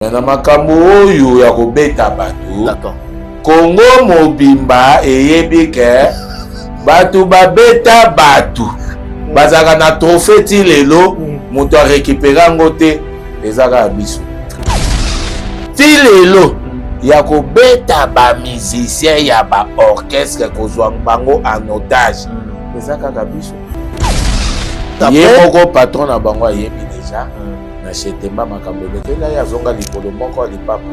Na makambo oyo ya kobeta bato. D'accord. Congo mobimba eyebi ke bato babeta bato. Bazaka na trophée ti lelo moto a récupérer ngo te ezaka biso. Ti lelo ya kobeta ba musicien ya ba orchestre kozwa bango en otage. Ezaka ka biso. Ye moko patron na bango ayebi déjà. Na chetemba makambo lekela ya zonga likolo moko lipapa.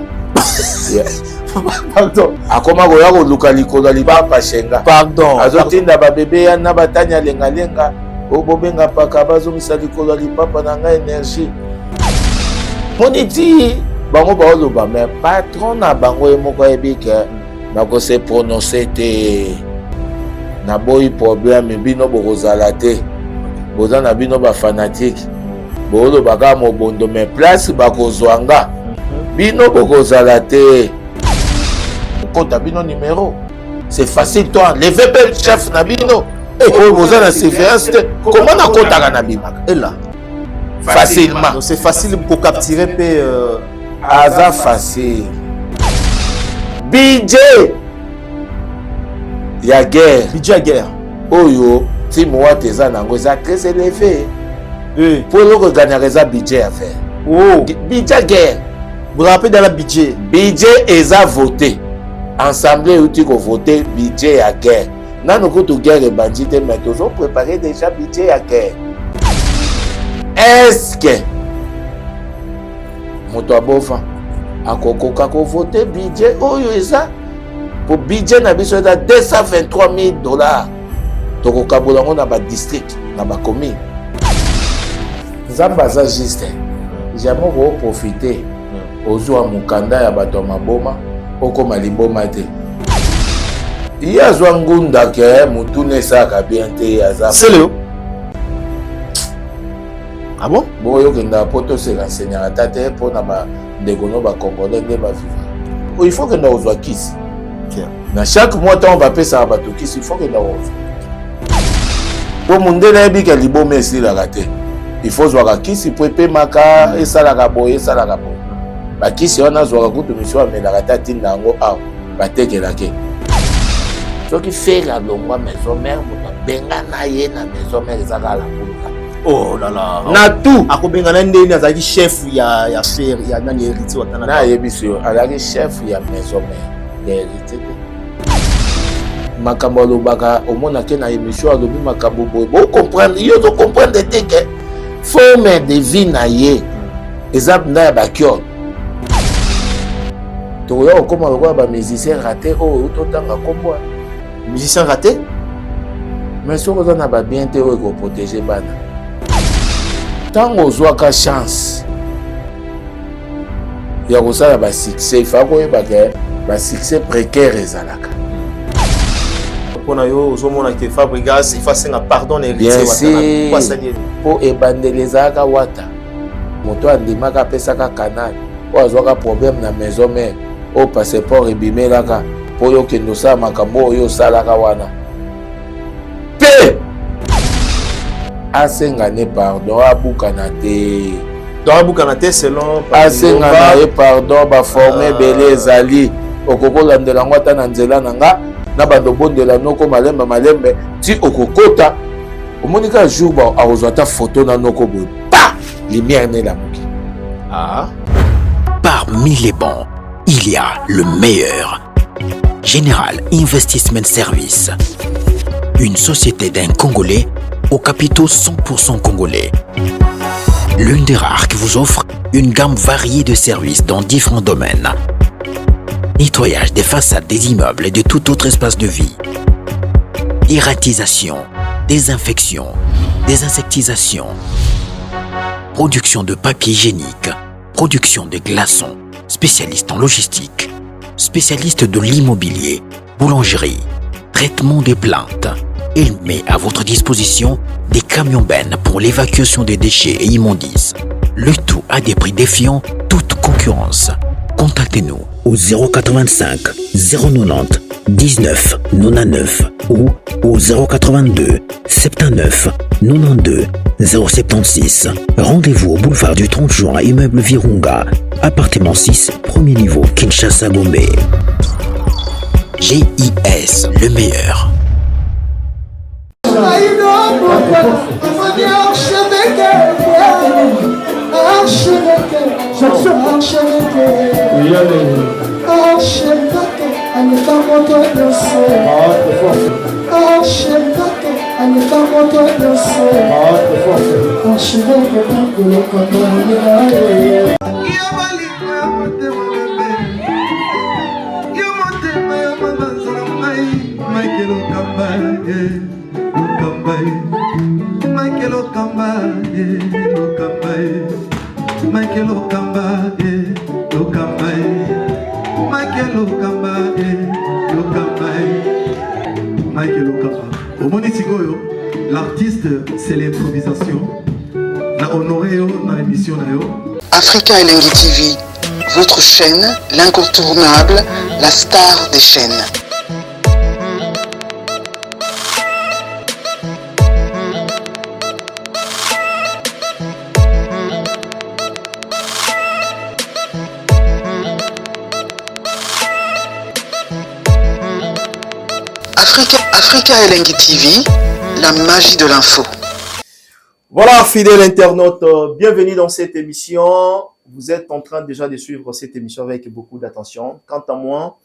Pardon. Akoma koya koluka likolo lipapa shenga. Pardon. Azotinda ba bébé ya na batanya lenga lenga. Obobenga paka bazongisa likolo lipapa na nga énergie. Moniti bango baoloba mais patron na bango ye moko ebike bako se prononcer te. Na boyi problème bino bokozala te. Boza na bino ba fanatique. Bolo baka mobondo mais place bakozwanga. Bino bokozala te. Kota bino numéro. C'est facile toi. Levez le chef na bino. Et vous avez la surveillance. Comment on a kota na bimaka? Et là. Facilement. Donc c'est facile pour capturer pe Aza facile. BJ. Ya guerre. budget guerre. Oyo ti moi teza nango za très élevé. Pour le gagner ça budget à faire. Oh, Budget guerre. vous vous rappelez dans la budget. Budget eza voté. Assemblée où tu vas voter budget à guerre. Nan nous coûte guerre et bandit mais tous ont préparé déjà budget à guerre. Est-ce que moto abova akokoka ko voter budget oyo eza pour budget na biso da $223,000. Toko kabolango na ba district na ba commune. Zamba za juste. Jamais ko profiter. Ozwa mukanda ya bato maboma okoma liboma te. Iya zwa ngunda ke mutune saka bien te aza. C'est le. Ah bon? Boyo kenda poto se renseigner atate po na ba ndekono ba congolais nde ba vivre. Il faut que na ozwa kisi. Na chaque mois on va payer ça bato kisi, il faut que na ozwa. Bo mundele ebika liboma esila kate. Il faut zwa kisi po pe maka esala ka boye esala ka boye. Ba kisi wana zwa kutu miswa melaka tati nango aw batekela ke. Soki fera longwa maison mère muta benga na ye na maison mère ezaka la kuka. Oh là là. Na tout. Akobenga na ndeni azaki chef ya fer ya nani héritier watana. Na yebiso alaki chef ya maison mère ya héritier. Makambo lobaka omona ke na émission alobi makambo boye. Bo comprendre yo to comprendre te ke forme de vie na ye. Exemple na ba kyo. To yo koma ko ba musicien raté o to tanga kombo. Musicien raté? Mais si on a bien te pour protéger bana. Tant qu'on soit qu'à chance, il y a aussi un succès. Il faut que un succès précaire ezalaka. Pour yo ozomona ke Fabregas il faut un pardon héritier watana. Bien sûr. Pour ebandelezaka wata. Moto andimaka pesaka canal. Pour azwaka problème na maison mère. Au passeport ebimelaka. Pour yo kendo sa makambo yo salaka wana. Pe asengane pardon abukana te. Donc abukana te selon asengana pardon ba former belé ezali okokola ndela ngwata na nzela nanga na bando bondela noko malembe ti okokota omonika jour ba azwa ta photo na noko bo pa lumière ne la muki. Ah, parmi les bons il y a le meilleur. Général Investment Service, une société d'un Congolais aux capitaux 100% congolais. L'une des rares qui vous offre une gamme variée de services dans différents domaines. Nettoyage des façades des immeubles et de tout autre espace de vie. Irratisation, désinfection, désinsectisation. Production de papier hygiénique, production de glaçons, spécialiste en logistique. Spécialiste de l'immobilier, boulangerie, traitement des plaintes. Il met à votre disposition des camions-bennes pour l'évacuation des déchets et immondices. Le tout à des prix défiant toute concurrence. Contactez-nous au 085 090 19 99 ou au 082 79 92 076. Rendez-vous au boulevard du 30 juin, immeuble Virunga, appartement 6, premier niveau, Kinshasa, Gombe. GIS, le meilleur. L'artiste, c'est l'improvisation. Na honoré dans l'émission. Africa Elengi TV, votre chaîne, l'incontournable, la star des chaînes. Africa Elengi TV, la magie de l'info. Voilà, fidèles internautes, bienvenue dans cette émission. Vous êtes en train déjà de suivre cette émission avec beaucoup d'attention. Quant à moi,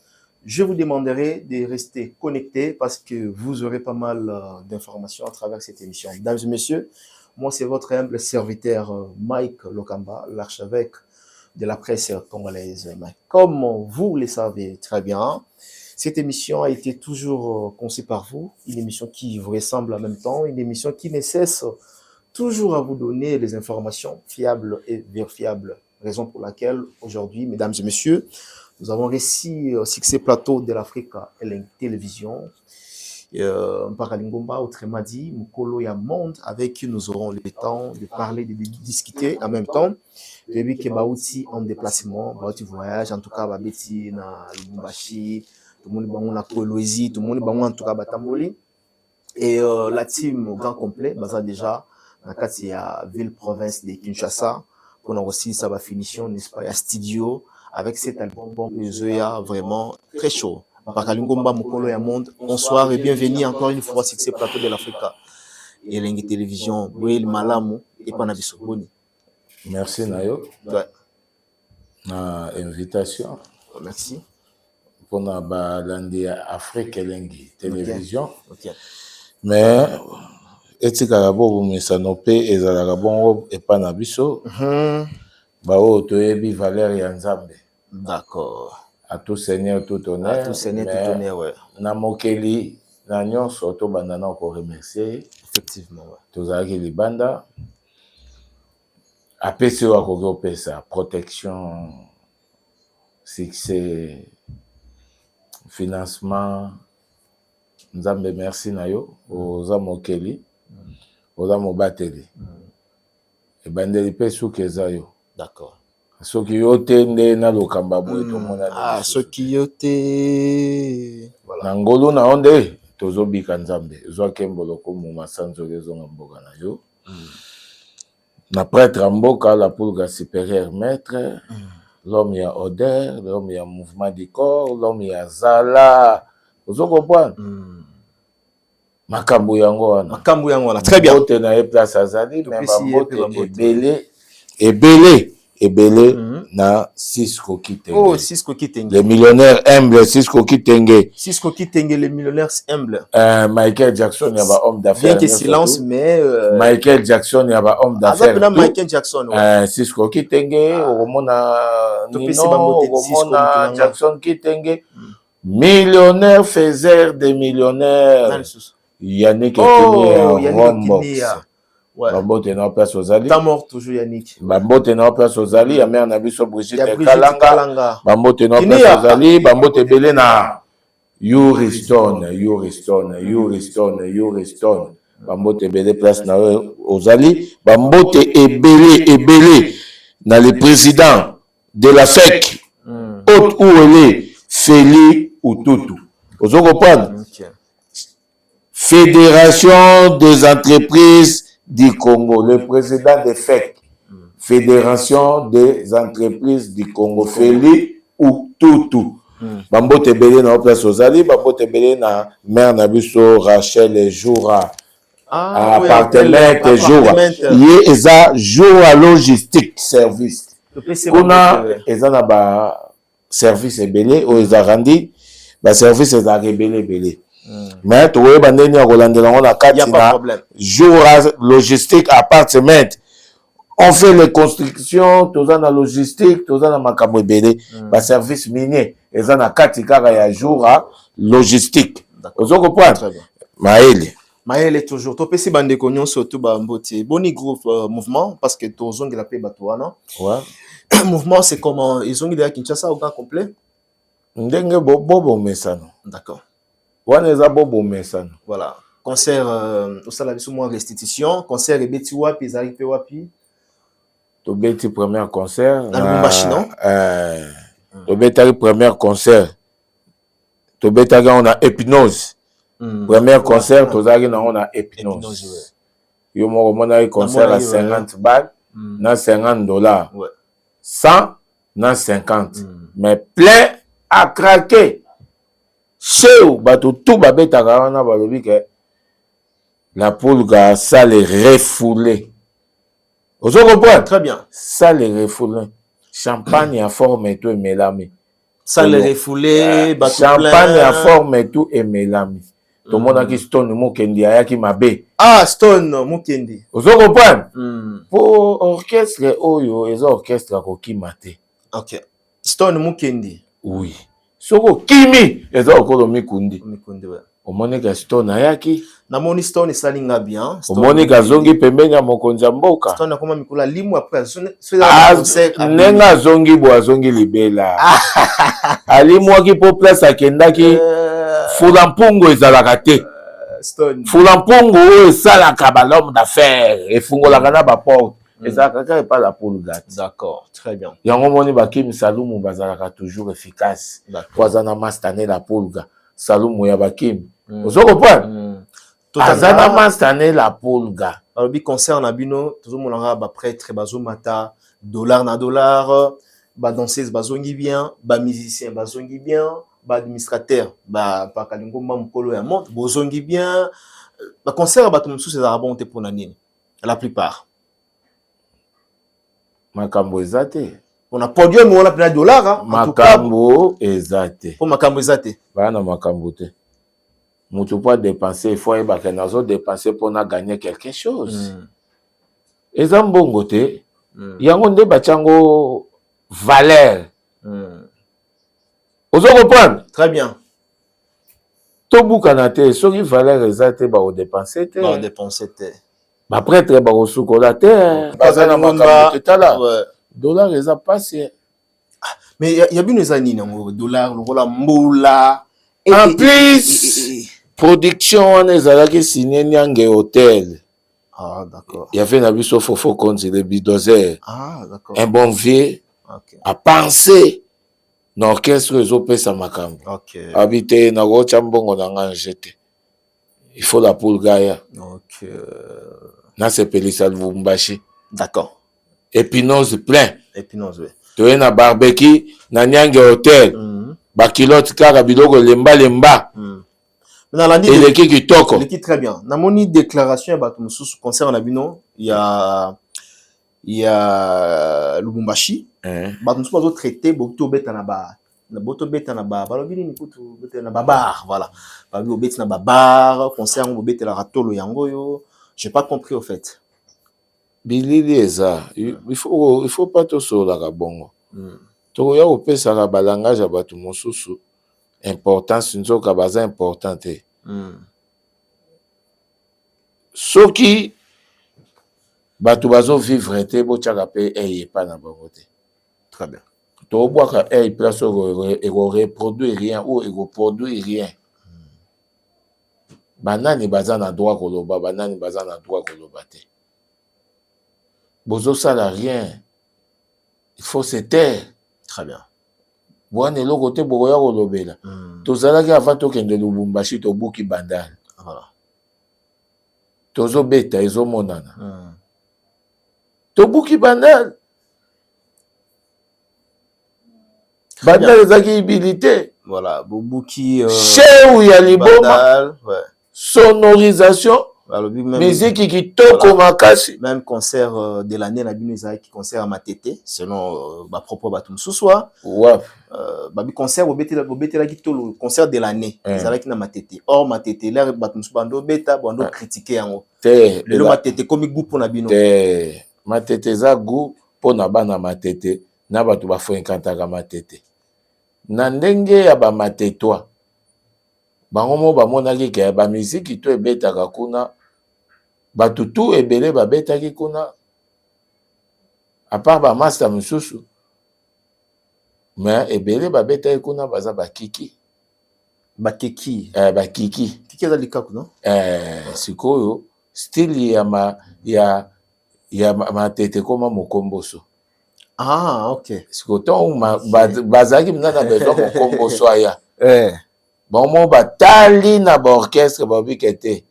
je vous demanderai de rester connectés parce que vous aurez pas mal d'informations à travers cette émission. Mesdames et messieurs, moi c'est votre humble serviteur Mike Lokamba, l'archevêque de la presse congolaise. Comme vous le savez très bien, cette émission a été toujours conçue par vous, une émission qui vous ressemble en même temps, une émission qui ne cesse toujours à vous donner les informations fiables et vérifiables. Raison pour laquelle aujourd'hui, mesdames et messieurs, nous avons réussi au succès plateau de l'Afrique et la télévision. Mpakalingomba, autrement dit, Mukolo ya Monde, avec qui nous aurons le temps de parler, de discuter en même temps. Et puis, Kebauti en déplacement, Bauti voyage, en tout cas, Babeti na Lubumbashi, tout le monde na Kolwezi, tout le monde en tout cas Batamboli. Et la team au grand complet, ça déjà, dans il y a ville province de Kinshasa, on a aussi sa finition, n'est-ce pas, il y a studio, avec cet album, vraiment très chaud. Mpakalingomba, Mukolo ya Monde, bonsoir et bienvenue encore une fois sur ce plateau de l'Afrique et Elengi Télévision, Bouel Malamu et Panabisoboni. Merci Nayo. Ouais. Na invitation. Merci. Pour la balandi Afrique Elengi Télévision. Okay. Mais etika bo mesanope ezalaka bongo epana biso. Bao toyebi valeur ya Nzambe. D'accord. À tout Seigneur, tout honneur. À tout Seigneur, tout honneur, ouais. Na mokeli, na nyonso to bandana ko remercier. Effectivement, ouais. Tozalaki libanda. Apesi wa kogo pesa protection, succès, financement. Nzambe merci na yo. Oza mokeli. Oza mobateli. E bandeli pe suki eza yo. D'accord. Soki yo te nde na lokamba boye to mona. Ah, soki yo te. Voilà. Na ngolo na onde tozobika Nzambe. Zwa kembolo ko mu masanzo lezo na mboka na yo. Na prêtre mboka la pulga supérieur maître. L'homme ya odeur, l'homme ya mouvement du corps, l'homme ya zala. Ozo comprendre? Makambo yango wana. Makambo yango wana. Très bien. Bote na e place azali, mais ba bote ebele na Cisco Kitenge. Oh, Cisco Kitenge. Le millionnaire humble Cisco Kitenge. Cisco Kitenge, le millionnaire humble. Michael Jackson, il y a un homme d'affaires. Bien que silence, mais... Michael Jackson, il y a un homme d'affaires. Michael Jackson, ouais. Cisco Kitenge, Romona Nino, Romona Jackson Kitenge. Millionnaire faiseur des millionnaires. Yannick Rombox. Ouais. Bambote na place Ozali. T'as mort toujours Yannick. Bambote na place Ozali, ya mère na biso Brigitte Kalanga. Bambote na place Ozali, Bambote belé na Yuriston. Bambote belé place na Ozali, Bambote ebélé na le président de la FEC. Haute où elle est Félix Ututu. Vous comprenez? Fédération des entreprises du Congo, le président de FEC, Fédération des entreprises du Congo, Feli ou Tutu. Bambo Tebele na place Ozali, Bambo Tebele na mère Nabiso Rachel Joura. Appartement Joura. Yé eza Joura logistique service. Kuna eza na ba service ebele o eza randi ba service eza rebele belé. Mais tu vois bandeni ya kolandela ngo na kati na Joura logistique appartement. On fait les constructions, tous en la logistique, tous en la makabwebele, ba service minier, ils en a kati kaka ya Joura logistique. Vous comprenez? Maël toujours. Tu peux si bande konyon surtout ba mbote. Boni groupe mouvement parce que tous ont la paix batouana. Ouais. Mouvement c'est comment ils ont idée à Kinshasa au cas complet. Ndenge bobo mesano. D'accord. Wana za bobo mesano. Voilà. Concert au salon de moins restitution, concert et beti wapi, ezali pe wapi. To beti premier concert na Lubumbashi non to beti premier concert to beti on a Épinose premier concert to zaki na on a Épinose yo mo mona concert à 50 balles na $50 100 na 50 mais plein à craquer chez bato tout babeta na balobi que la Pulga ça les refoulé. Vous comprenez? Très bien. Ça les refoulé. Champagne à forme et tout et mélami. Ça les refoulé. Champagne à forme et tout et mélami. Tout le monde a qui Stone Mukendi a qui m'a bé. Ah, Stone Mukendi. Vous comprenez? Pour orchestre, oyo, les orchestres qui maté. Ok. Stone Mukendi. Oui. Soko Kimi, les orchestres Mikundi. Mikundi, ouais. Au Monica Stone ayaki. Na moni Stone salinga bien. Au Monica zongi pembeni ya mokonzi mboka. Stone akoma mikula limu après nenga zongi bo zongi libela. Alimu ki po place akendaki fulampungu ezalaka te. Stone. Fulampungu esalaka ba l'homme d'affaires efungolaka na ba porte. Ezalaka pas la Pulga. D'accord, très bien. Yango moni Bakim Salumu bazalaka toujours efficace. Kwazana mastane la Pulga. Salumu ya Bakim. Vous comprenez? Azana mastane la Pulga. Alors bi concert na bino toujours monanga ba prêtre bazo mata dollar na dollar, ba danseuse bazongi bien, ba musicien bazongi bien, ba administrateur ba pakalingo mukolo ya monte bozongi bien. Ba concert ba tumsu c'est arabon te pour nini la plupart. Makambo ezate. On a podium on a plein de dollars. Makambo ezate. Pour makambo ezate. Bana makambo te. Mutu pas dépenser, il faut dépenser pour gagner quelque chose. Et ça mbongo te, yango nde bachango valeur. Vous comprenez? Très bien. To bukanate, soki valeur ezate ba o dépenser te. Ba o dépenser te. Ba prêtre ba o sukola te. Bazana makambo te tala. Dollar eza passé. Mais y a bien les années non dollar, le mboula. En plus, production ezalaki signé Nyange Hotel. Ah, d'accord. Il y avait un avis sur Fofo Konzi, le bidozer. Ah, d'accord. Un bon vieux a pensé l'orchestre Zopé Samakam. Ok. Habité na Rochambongo na jeté. Il faut la Pulga. Ok. Na c'est Pelissa Lubumbashi. D'accord. Épinose plein. Épinose, oui. Tu es na barbecue, na Nyange Hotel. Bakilote kaka biloko lemba. Et l'équipe qui toque. L'équipe très bien. Dans mon déclaration, sous concert Nabino, il y a Lubumbashi. Nous sommes traités, beaucoup de bêtes na ba. Voilà. Na bar, concert on bête la ratolo yangoyo. J'ai pas compris au fait. Bilili eza, il faut pas tout sur la bongo. To ya opesa la balangage à batu mosusu. Importance nzoka baza importante. Soki batu bazo vivre te bo tchaka pe eye pa na bango te. Très bien. To boaka eye place ego reproduire rien ou ego produire rien. Banani baza na droit koloba, banani baza na droit koloba te. Bozo sala rien. Il faut se taire. Très bien. Bwana le côté boya kolobela. Tozalaki avant tokende Lubumbashi to buki bandal. Voilà. tozo beta ezo monana tobuki bandal bandal ezaki ibilité voilà bobuki cheu ya liboma sonorisation musique kitoko makasi même concert de l'année na bino ezaki concert à Matete selon ba propre batum suswa babi concert bobetela ki tolo concert de l'année ezalaki na Matete or Matete l'air batum bando beta bando critiquer yango te le Matete comme goût pour na bino te Matete za goût pour na bana Matete na batu ba fréquentaka Matete na ndenge ya ba Matetwa bango mo bamonaki ke ba musique to ebetaka kuna batu tu ebele babetaki kuna à part ba master mususu mais ebele babetaki kuna baza bakiki bakiki kiki za likaku no sikoyo style ya Matete koma mokomboso ok sikoto bazaki mnana besoin mokomboso aya bon batali na ba orchestre babike te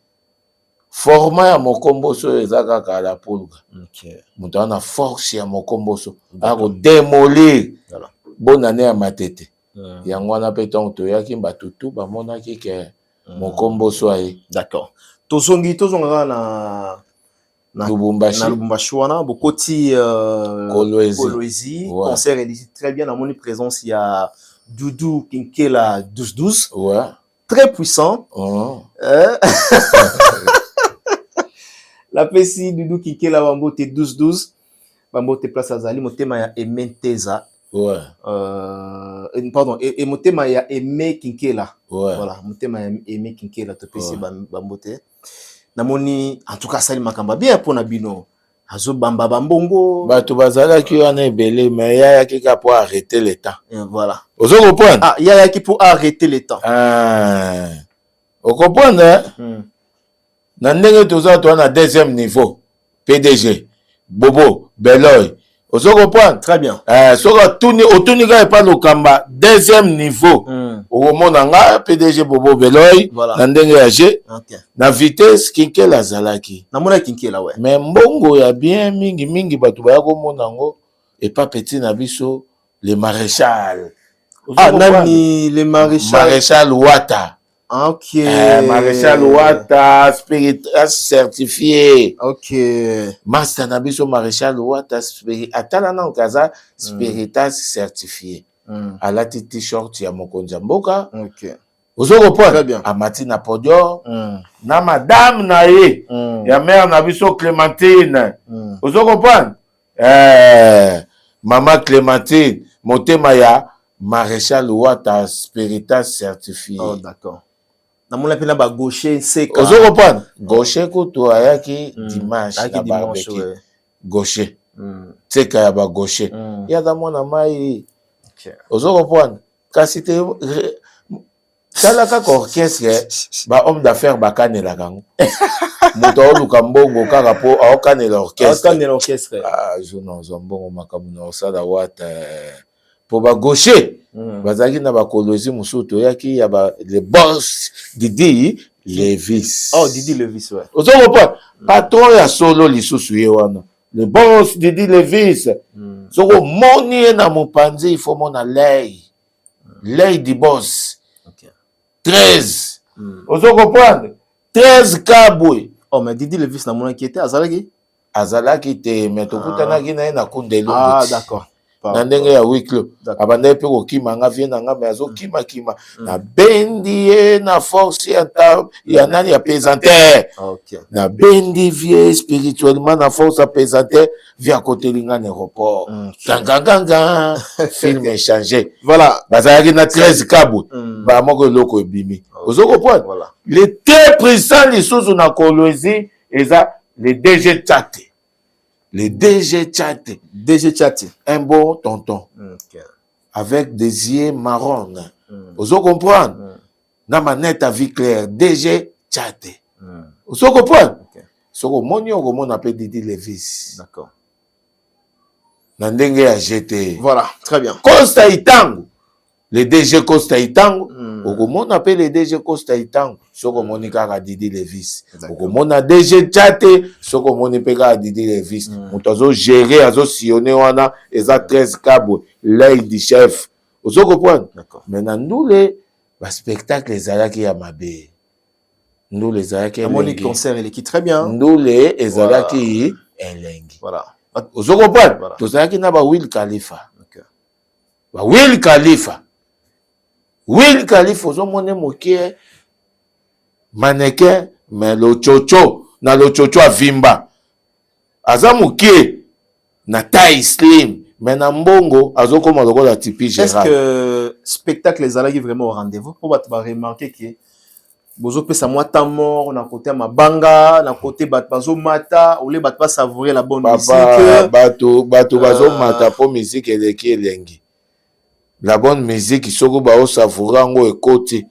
format ya mokomboso ezaka kala pulga mutu ana force ya mokomboso ako démolir bonne année ya Matete yango wana pe tongo toyaki batutu bamonaki ke mokomboso aye d'accord tozongaka na Lubumbashi wana bokoti Kolwezi concert est très bien amoni présence ya Doudou Kinkela 12-12 très puissant la PC Doudou Kinkela bambote 12-12 bambote place azali motema ya Ementeza pardon et motema ya Aimé Kinkela voilà motema ya Aimé Kinkela to PC bambote namoni en tout cas sali makamba bien pona bino azo bamba bambongo bato bazalaki wana ebele mais yayaki ka pour arrêter le temps voilà ozo comprendre yayaki pour arrêter le temps o comprendre na ndenge toza to na deuxième niveau PDG Bobo Beloy ozo comprendre très bien soka otuni ka pas lokamba deuxième niveau okomona nga PDG Bobo Beloy na ndenge ya G na vitesse Kinkela azalaki namona Kinkela mais mbongo ya bien mingi bato baya komona ngo et pas petit na biso le maréchal nani le maréchal Wata ok maréchal Wata spiritas certifié ok master na biso maréchal Wata atala na okaza spiritas certifié alati t-shirt ya mokonzi ya mboka ozo comprendre amati na podium na madame na ye ya mère na biso Clémentine ozo comprendre mama Clémentine motema ya maréchal Wata spiritas certifié d'accord namona pena ba gaucher seka ozo comprendre gaucher kutu ayaki dimanche na barbecue gaucher seka ya ba gaucher ya da mwana mai ozo comprendre kasi te tala kaka orchestre ba homme d'affaires bakanelaka ngo moto aoluka mbongo kaka po aokanela orchestre jono ozwa mbongo makambo na osala Wata po ba gaucher bazalaki na bakolozi mosusu toyaki ya le boss Didi Levis Didi Levis ozo comprendre patron ya solo lisusu ye wana le boss Didi Levis soko moni ye na mopanzi il faut mona l'œil du boss 13 ozo comprendre 13 kabwe mais Didi Levis na mona qui était azalaki te mais tokutanaki na ye na kundelo d'accord na ndenge ya wiklo abandaki mpe kokima nga vie na nga me azokima na bendi ye na force ya nani ya pesanteur na bendi vie spirituellement na force ya pesanteur vie akoteli nga na aéroport ganganganga film échangé voilà bazalaki na 13 kabwe bamoko eloko ebimi ozo comprendre le te puissant lisusu na Kolwezi eza le DG Tchate. Le DG Tchate, un beau tonton, avec des yeux marrons. Vous comprenez? Na manette à vie claire, DG Tchate. Vous comprenez? Ce que mon appelle Didi Levis. D'accord. Nandenge a jeté. Voilà, très bien. Costa Itango. le DG Costa Itango okomona pe le DG Costa Itango soko moni kaka Didi Levis okomona DG Chate soko moni pe kaka Didi Levis muto azo gérer azo sillonner wana eza 13 câble l'œil du chef ozo comprendre mais na ndule ba spectacle ezalaki ya mabe ndule ezalaki moni concert il est très bien ndule ezalaki elengi voilà ozo comprendre tozalaki na ba Will Khalifa ba Will Khalifa ozo mone mokie mannequin mais lo chocho avimba aza mokie na taille slim mais na mbongo azo koma lokola tipi Gérard. Est-ce que spectacle ezalaki vraiment au rendez-vous pour ba remarquer que bozo pesa mwata mort na côté mabanga na côté bazo mata ou les bat pas savourer la bonne musique bato bazo mata po musique eleki elengi la bonne musique soko ba o savourer ngo ekoti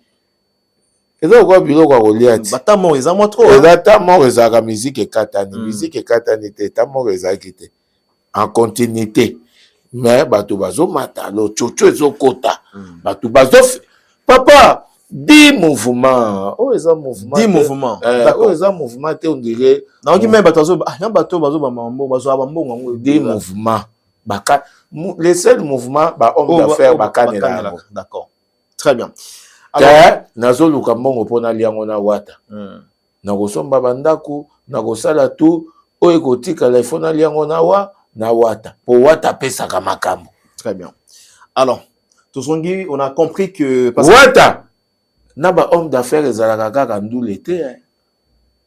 eza kwa biloko ya kolia ti bata mort eza mo trop eza mort ezaka musique ekatani musique ekatani te ta mort ezaki te en continuité mais bato bazo mata lo chocho ezokota bato bazo papa 10 mouvements oh eza mouvement 10 mouvements d'accord eza mouvement te on dirait na oki même bato bazo ba mambo bazo ba mbongo ngo 10 mouvements baka les seuls mouvements ba homme d'affaires bakanela d'accord très bien alors nazo luka mbongo pona liango na wata na kosomba bandako na kosala tout oyo kotika la fona liango na wata po wata pesaka makambo très bien alors tozongi on a compris que wata na ba homme d'affaires ezalaka kaka ndule te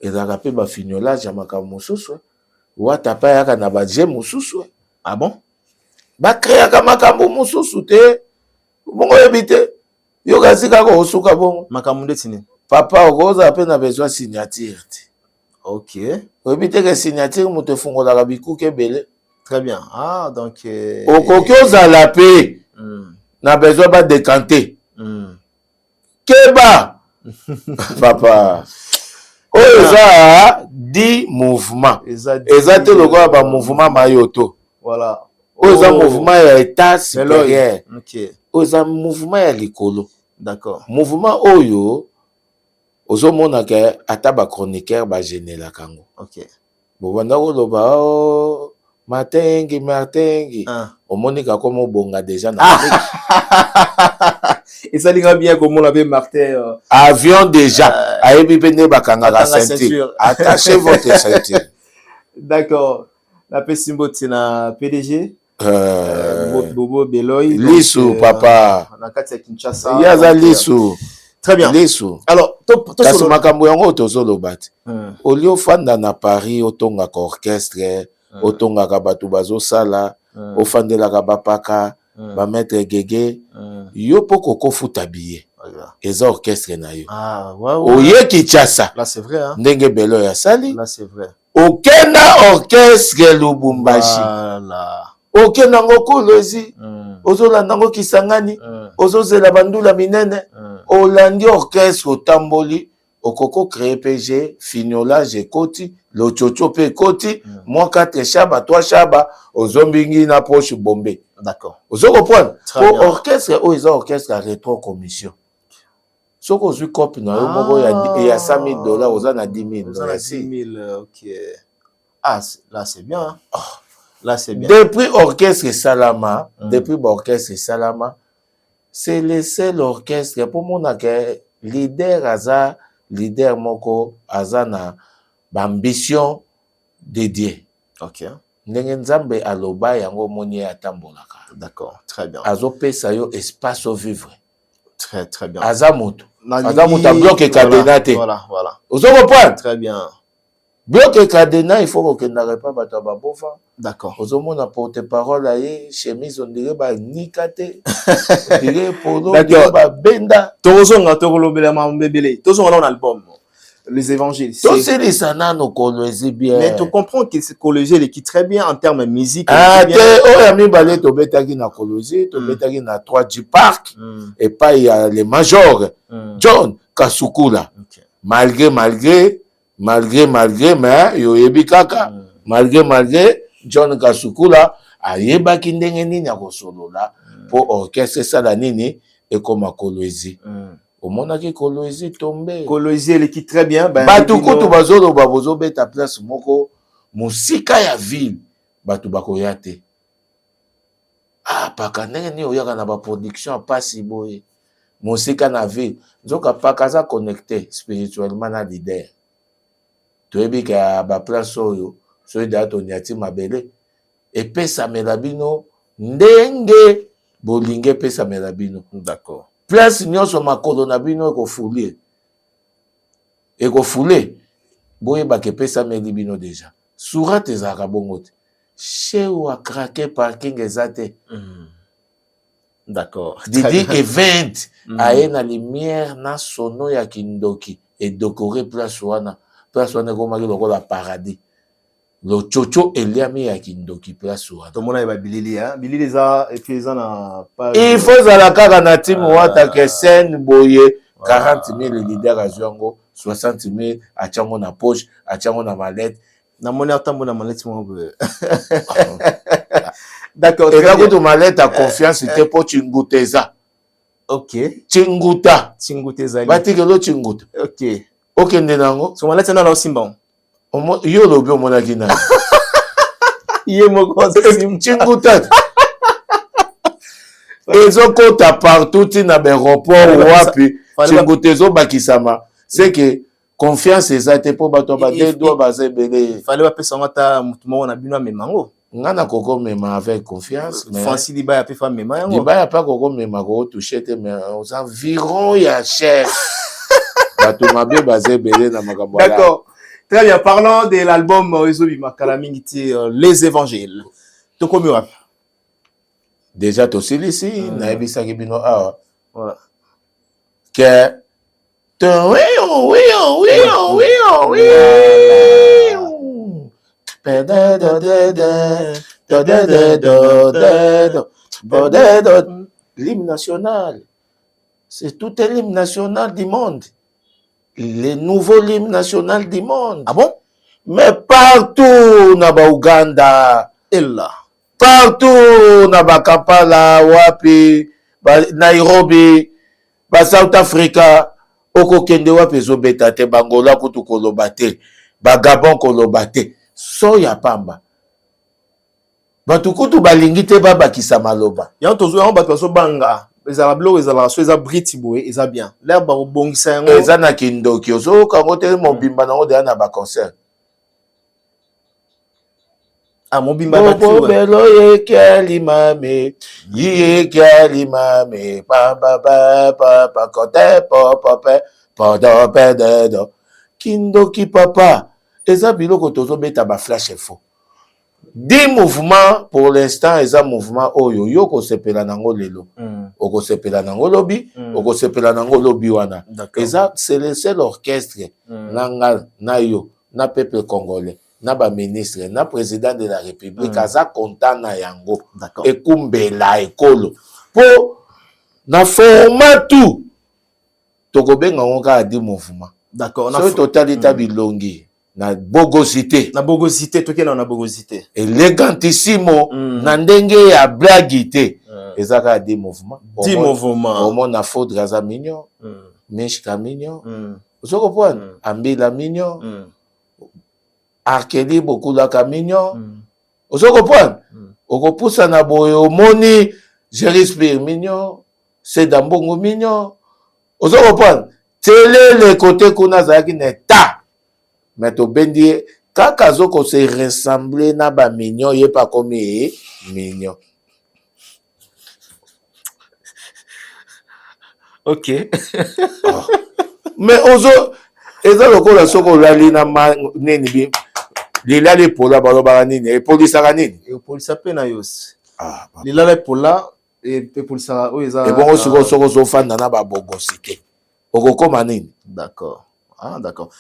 ezalaka pe ba fignolage ya makambo mosusu wata pa yaka na ba je mosusu ah bon ba créaka makambo mosusu te bongo ebite yo kasi kaka osuka bongo makambo ndetini papa okoza pe na besoin signature te ok ebite ke signature moto efungolaka bikuke ebele très bien ah donc okoki ozala pe na besoin ba décanter keba papa oyo eza 10 mouvement eza te lokola ba mouvement mayoto voilà oyo eza mouvement ya état supérieur ok oyo eza mouvement ya likolo d'accord mouvement oyo ozomona ke ata ba chroniqueur bagenelaka yango ok bobanda koloba o matengi omoni kako mobonga déjà na et ça dirait bien comme on avait Martin avion déjà ayebi pe ne bakangaka ceinture attachez votre ceinture d'accord la Pesimboti na PDG Bobo Beloy Lisu papa na kati ya Kinshasa yaza Lisu très bien Lisu alors kasi makambo yango tozoloba te olio fanda na Paris otongaka orchestre otongaka bato bazosala ofandelaka bapaka ba maître gege yo poko kofuta billet eza orchestre na yo oye Kinshasa là c'est vrai hein ndenge belo ya sali là c'est vrai okenda orchestre Lubumbashi voilà okenda ngo Kolozi ozolanda ngo Kisangani ozozela bandula minene olandi orchestre otamboli okoko créer PG fignolage ekoti lochocho pe ekoti moi 4 chaba 3 chaba ozombingi na poche bombe d'accord ozoko point pour orchestre o eza orchestre rétro commission soko ozwi copie na yo moko ya $100,000 oza na 10,000 ok ah là c'est bien hein? Là c'est bien depuis orchestre Salama depuis orchestre Salama c'est le seul orchestre pour mon leader aza leader moko aza na ambition dédiée ok ndenge nzambe aloba yango moni atambolaka d'accord très bien azopesa yo espace au vivre très très bien aza moto bloc cadena te voilà ozoko point très bien bloc cadena il faut kokendaka pa bato babofa d'accord ozomona porte-parole aye chemise on dirait ba nikate on dirait polo on dirait ba benda tozonga tokolobela mambebele tozonga na album les évangiles c'est ça nano Kolozi bien mais tu comprends que c'est Kolozi qui très bien en termes de musique te oya mibale tobetaki na Kolozi tobetaki na 3G Park et pas il y a les majors John Kasukula malgré mais yo yebi kaka malgré John Kasukula ayebaki ndenge nini ya kosolola po orchestre sala nini et comme à Coloésie. Au monde qui Coloésie tombé. Coloésie elle qui très bien. Batu kutu bazolo babozo beta place moko musika ya ville batu bakoyate. Ah paka ndenge oyaka na ba production pas si boye. Musika na ville nzoka paka za connecté spirituellement na leader. Toyebi ka ba place oyo so dato nyati mabele et pesa melabino ndenge bolinge pesa melabino. D'accord. Place nyonso makolo na bino ekofulie. Ekofule. Boye bake pesa melibino déjà. Surat ezaka bongo te. Chez ou a craqué parking ezate. D'accord. Didi event aye na lumière na sono ya kindoki et décorer place wana. Place wana komaki lokola paradis. Lo chocho eliami ya kindoki place wana. Tomona eba bilili hein. Bilili za efeza na page. Il faut za la kaka na team wata ke scène boye 40 000 leaders à Zouango, 60 000 à Tchango na poche, à Tchango na mallette. Na monnaie atambo na mallette moi. D'accord. Et là quand tu mallette à confiance c'était pour Chinguteza. OK. Chinguta. Chinguteza. Bati que lo Chinguta. OK. OK ndenango. So mallette na aussi bon. Yo lo bio mona kina. Yé moko Chinguta. Ezo kota partout na aéroport wapi. Chingutezo bakisama. C'est que confiance ezate po bato ba de doit baser belé. Fallait pas pesa ngata mutumo na bino memango. Ngana koko mema avec confiance mais Francis Liba a fait femme mema yango. Liba ya pas koko mema ko toucher te mais aux environs ya cher. Bato mabe baser belé na makambo. D'accord. Très bien, parlons de l'album Ezobi Makalamingiti Les Évangiles. Tokomi wapi? Déjà to ici na ebisa ki bino awa. Voilà. Que l'hymne national. C'est tout l'hymne national du monde. Les nouveaux hymnes national du monde. Ah bon? Mais partout na ba Uganda. Et là. Partout na ba Kampala, wapi, ba Nairobi, ba South Africa. Oko kende wapi ezobeta te bangola kutu koloba te ba Gabon koloba te so ya pamba batu kutu balingi te babakisa maloba ya tozo ya bato so banga ezala blo ezala so eza briti boye eza bien l'air ba bongisa yango eza na kindoki ozo kango te mobimba nango de na ba concert ah mobimba ba tu belo ye kalimame ye kalimame pa pa pa pa pa kote pa pa pa da pa da da kindoki papa eza biloko tozo beta ba flash faux 10 mouvements pour l'instant eza mouvement oyo yo ko sepela nango lelo oko sepela nango lobi oko sepela nango lobi wana eza c'est le seul orchestre nanga na yo na peuple congolais na ba ministre na président de la république aza content na yango ekumbela ekolo po na format tout tokobenga ngoka 10 mouvements d'accord na totalité bilongi na bogosité toke na bogosité élégantissimo na ndenge ya blagité ezaka 10 mouvements 10 mouvements au monde na faudre aza mignon mishka mignon ozoko point ambila mignon Arkeli beaucoup la mignon ozoko point okopusa na boye omoni Jéris-Pierre mignon c'est d'ambongo mignon ozoko point télé le côté kuna zaki neta mais to bendi kaka zoko se ressembler na ba mignon yé pas comme mignon. OK. Oh. Mais ozo eza lokola soko lali na neni bi lila le pola baloba nini e polisa nini e polisa pe na yos ah lila le pola e pe polisa o eza e bon soko zo fanda na ba bogosité okokoma nini d'accord ah d'accord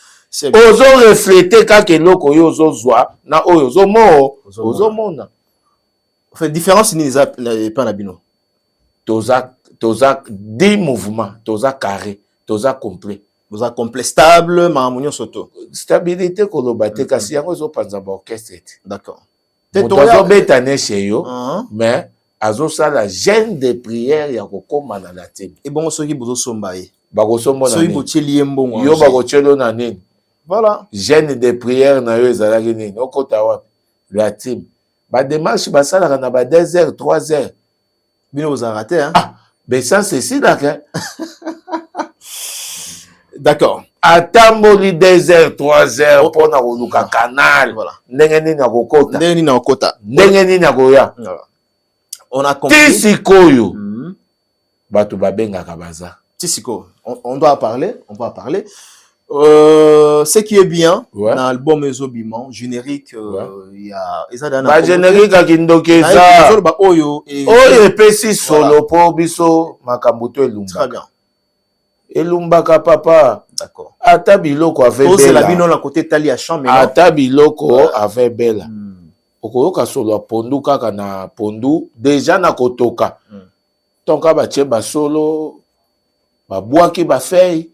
ozo refléter kaka eloko yo ozo zwa na oyo ozo mona fait différence ni za pas na bino toza 10 mouvements toza carré toza complet vous êtes complet stable mamunyo soto stabilité koloba te kasi yango zo panza ba orchestre d'accord te to beta ne chez yo mais azosala jeûne de prière ya kokoma na la team. Et bon soki bozo somba ye. Bakosomba na soki nini? botieli ye mbongo. Yo bakotielo na nini? Voilà. Jeûne de prière na yo ezalaki nini? Okota wapi? La team. Ba démarche basalaka na ba 2 heures, 3 heures. Bino vous a raté, hein? Ah, mais ça c'est si d'accord. D'accord. Atamboli 2 heures, 3 heures pour na koluka canal. Voilà. Ndenge nini na kokota? Ndenge nini na kokota? Ndenge nini na koya? Voilà. On a compris. Tisikoyo. Bato babengaka baza. Tisiko. On doit parler. On va parler. Ce qui est bien dans l'album Ezobiment, générique, il y a ba générique à Kindokeza. Oyo epesi solo po biso makambo to elumba. Très bien. Elumbaka papa. D'accord. Ata biloko ave bela. C'est la bino na côté tali à champ mais ata biloko ave bela. Okoyoka solo pondu kaka na pondu déjà na kotoka. Tonka ba tie ba solo ba boaki ba feuille.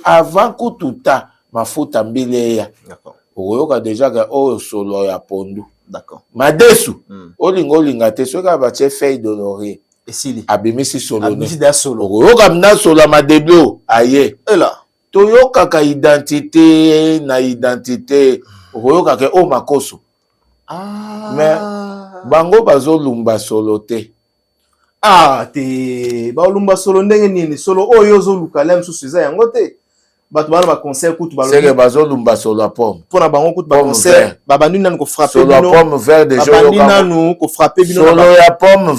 Avant kututa mafuta mbileya. D'accord. Okoyoka déjà ka o solo ya pondu. D'accord. Madesu. Olinga te soka ba tie feuille de laurier. Et s'il abimisi solo. Abimisi da solo. Okoyoka mna solo madeblo aye. Et là. Toyoka ka identité na identité. Okoyoka ke o makoso. Ah. Mais bango bazo lumba solo te. Ah, te balumba solo ndenge nini solo oyo zo luka lem susuza yango te. Bato bana ba concert kutu balumba. C'est que bazo lumba solo a pomme. Pona bango kutu ba concert, ba bandu nanu ko frapper bino. Solo pomme vert de jour. Ba bandu nanu ko frapper bino. Solo ya pomme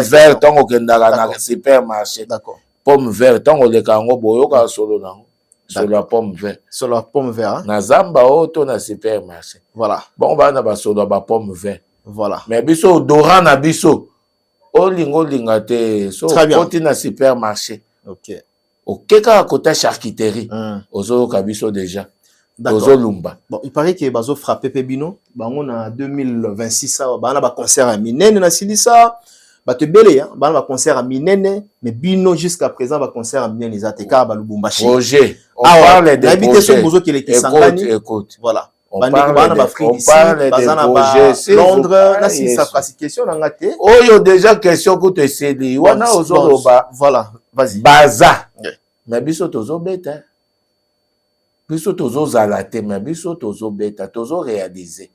vert tongo kendaka na supermarché. D'accord. Pomme vert tongo le kango boyo ka solo nango. Solo ya pomme vert. Solo ya pomme vert. Na zamba auto na supermarché. Voilà. Bon bana ba solo ba pomme vert. Voilà. Mais biso odorant na biso. Olinga te so koti na supermarché. OK. Okeka à côté charcuterie. Ozo kabiso déjà. Ozo lumba. Bon, il paraît que bazo frappé Pebino. Bango na 2026 ça bana ba concert à Minene na Silisa. Ba te belé hein, bana ba concert à Minene, mais Bino jusqu'à présent ba concert à Minene les ateka ba Lubumbashi. Roger, on parle des projets. Écoute. Voilà. On parle des projets. Londres, là, si ça passe question, on a gâté. Oh, il y a déjà question pour te céder. Voilà, vas-y. Baza. Mais biso tozo beta. Biso tozo zalate, mais biso tozo beta, tozo réaliser.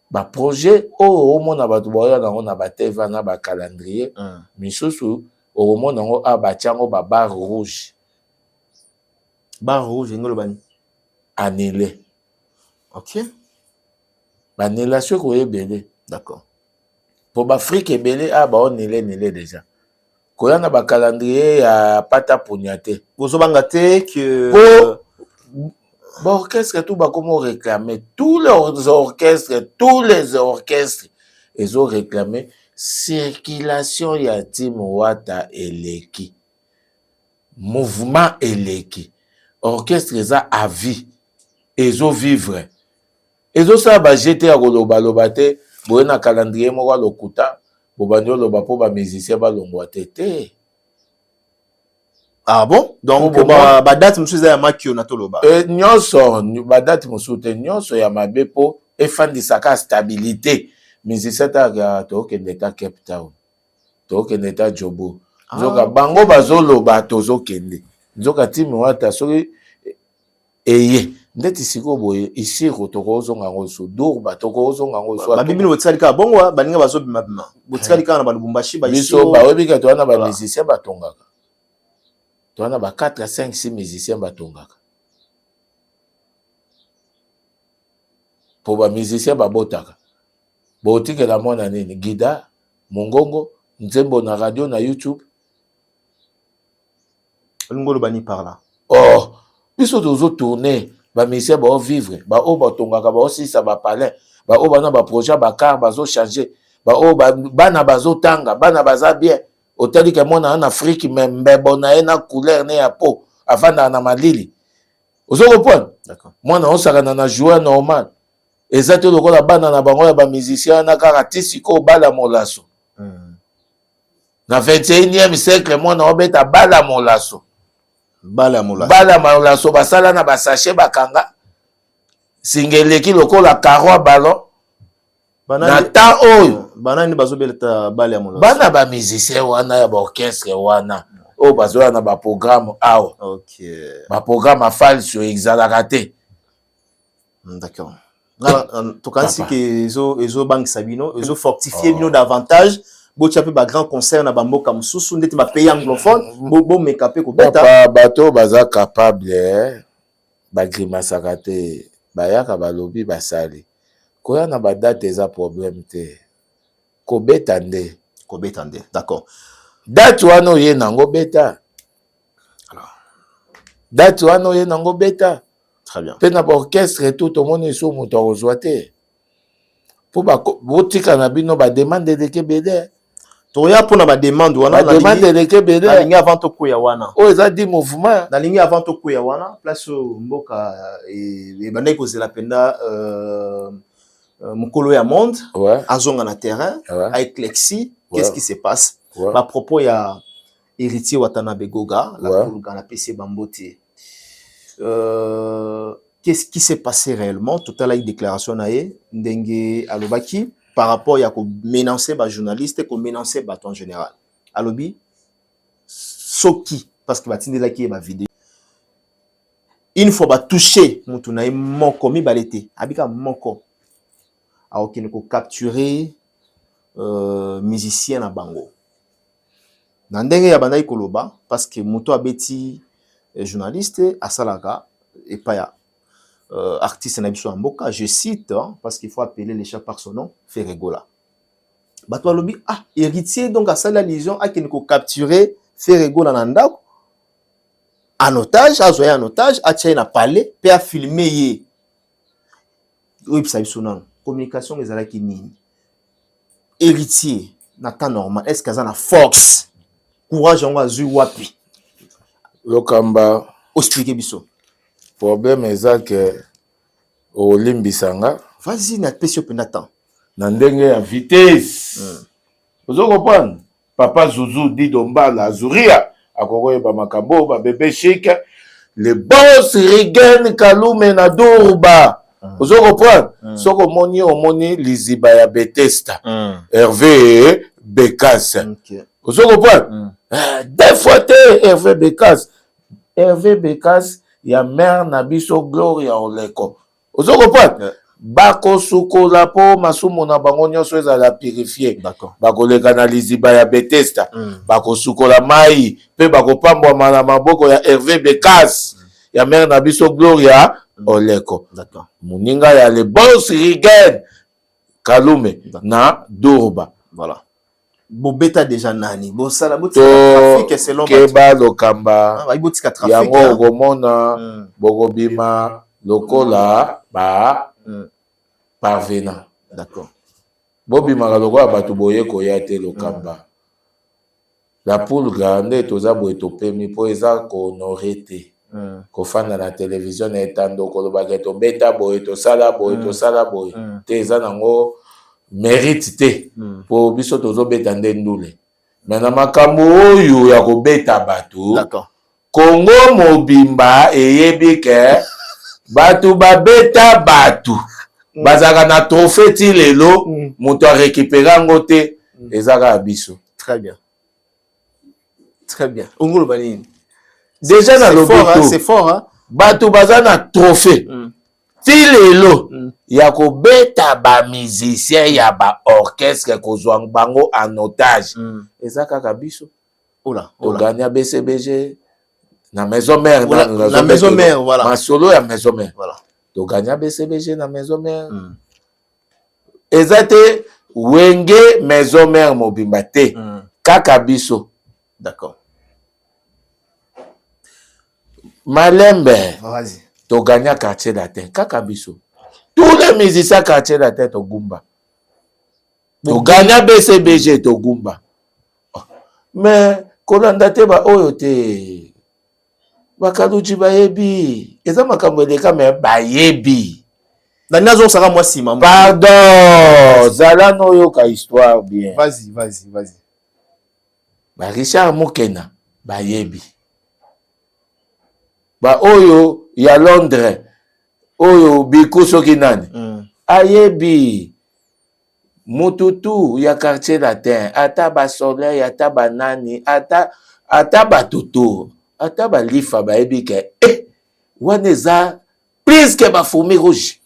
Ba projet, au moins, on a ba TV, na ba calendrier. Misusu, au moins, on a ba tiango ba bar rouge. Bar rouge, ngolobani. Annulé. OK. Annulation ko ebele. D'accord. Pour l'Afrique ebele on est déjà. Koya na ba calendrier ya pata punyate. Bozo bangate que bon orchestre tout ba comment réclamer tous les orchestres ils ont réclamé circulation ya Tim Wata eleki. Mouvement eleki. Orchestre za à vie. Ils ont vivre. Ils ont ça ba jeter à loba te, boye na calendrier mo wa lokuta, bobanyo loba po ba musicien ba longwa tete. Ah bon? Donc ba date musu za ya makio na to loba. Nyonso ba date musu te nyonso ya mabe po e fandisaka stabilité. Musicien ta to ke ndeta Cape Town. To ke ndeta Jobo. Nzoka bango bazoloba tozo kende. Nzoka Tim Wata soki eye ndeti siko boye ici rotoko nga ngoso durba toko zonga ngoso ba bibino botsalika bongo baninga bazo bima botsalika na ba Lubumbashi ba ici biso ba webika to na ba musicien batongaka to na ba 4 à 5 6 musiciens batongaka po ba musicien babotaka botike la mona nini Gida Mongongo Nzembo na radio na YouTube ngolo bani par là oh biso tozo tourner ba misé ba vivre ba o ba tongaka ba aussi ça ba palais ba o ba na ba projet ba car ba zo changer ba o ba na ba zo tanga ba na ba za bien otali ke mona en Afrique même bona na couleur ne ya peau avant na malili ozo comprendre. D'accord. Mona on saka na joueur normal exactement lokola bana na bango ya ba musicien na kaka tisiko bala molaso na 21e siècle mona obeta bala molaso bala molaso basala na basachet bakanga singeleki lokola carreau ballon na ta oyo banani bazobeleta bale ya molosi bana ba musicien wana ya ba orchestre wana o bazoya na ba programme awa ba programme afalso ezalaka te. D'accord. Tout cas si que ezo bank sabino ezo fortifier bino davantage botia pe ba grand concert na bamboka mususu ndeti ba pays anglophone bo mekape ko beta bato baza capable ba grimasaka te bayaka balobi basali koya na ba date eza problème te kobeta nde d'accord date wana oye nango beta alors date wana oye nango beta très bien pe na ba orchestre tout au monde so moto ozwa te po ba botika na bino ba demande de kebele toya pona ba demande wana ba demande de kebele na lingi avant to kuya wana o eza di mouvement na lingi avant to kuya wana place mboka e bandai ko zela penda mukolo ya monde azonga na terrain avec Lexi qu'est-ce qui se passe ba propos ya héritier Watanabe Goga la koluga na PC Bambote qu'est-ce qui s'est passé réellement tout à la déclaration nae ndenge alobaki par rapport à menacer les journalistes et menacer les en général. Alobi, Soki, parce que batinde la qui est ma vidéo. Une fois ba toucher, moutouna moko mi balete, abika moko. A aucun ko capturer musicien na bango. Nandenge ya bandai koloba parce que mouto abeti journaliste à Salaka et pas ya artiste na mboka, je cite parce qu'il faut appeler les chats par son nom, Ferregola. Bato alobi héritier donc à ça la liaison a qu'il faut capturer Ferregola nandako en otage, en otage, a tient na palais, puis a filmé yé. Oui, ça y communication mais qui nini. Héritier na temps normal, est-ce que ça na force, courage on va zu wapi. Lokamba expliquer biso. Problème est que au limbisanga vas-y na pesio penatan na ndenge ya vitesse vous comprendre papa Zouzou dit Dombala Azuria akoko ba makambo ba bébé chic le boss Rigen Kalume na Doruba vous comprendre soko moni liziba ya Betesta Hervé Bekas vous comprendre deux fois Hervé Bekas ya mère na biso Gloria Oleko. Ozo comprendre? Bako sukola po masumu na bango nyonso ezala purifier. D'accord. Bako leka na liziba ya Betesta. Bako sukola mai pe bako pambwa na maboko ya Hervé Bekas. Ya mère na biso Gloria Oleko. D'accord. Muninga ya le boss Rigen Kalume na Doruba. Voilà. Bobeta déjà nani bosala trafic selon keba lokamba babotika trafic yango gomona bogobima lokola ba parvena d'accord bobima lokola batu boye koya te lokamba la pulga nde toza boye topemi po eza ko honorer te kofanda na télévision na etando kolobaka tobeta boye tosala boye te eza nango mérite te po biso tozobeta nde ndule me na makambo oyo ya kobeta bato Kongo mobimba eyebi ke bato babeta bato bazaka na trophée ti lelo moto arécupérer yango te ezaka ya biso. Très bien ongolo banini déjà na lobeto c'est fort hein bato baza na trophée ti lelo ya kobeta ba musicien ya ba orchestre kozwa bango en otage eza kaka biso toganya BCBG na maison mère na maison mère voilà masolo ya maison mère voilà toganya BCBG na maison mère eza te wenge maison mère mobimba te kaka biso. D'accord. Malembe vas-y toganya quartier latin kaka biso tous les musiciens quartier latin togumba toganya BCBG togumba mais kolanda te ba oyo te bakaluji bayebi eza makambo eleka me bayebi na nazo saka moi sima pardon zala no yoka histoire bien vas-y ba Richard Mukena bayebi ba oyo ya Londres oyo biku soki nani ayebi Mututu ya quartier latin ata ba soleil ata banani ata batutu ata balifa bayebi ke wana eza plus que bafourmi rouge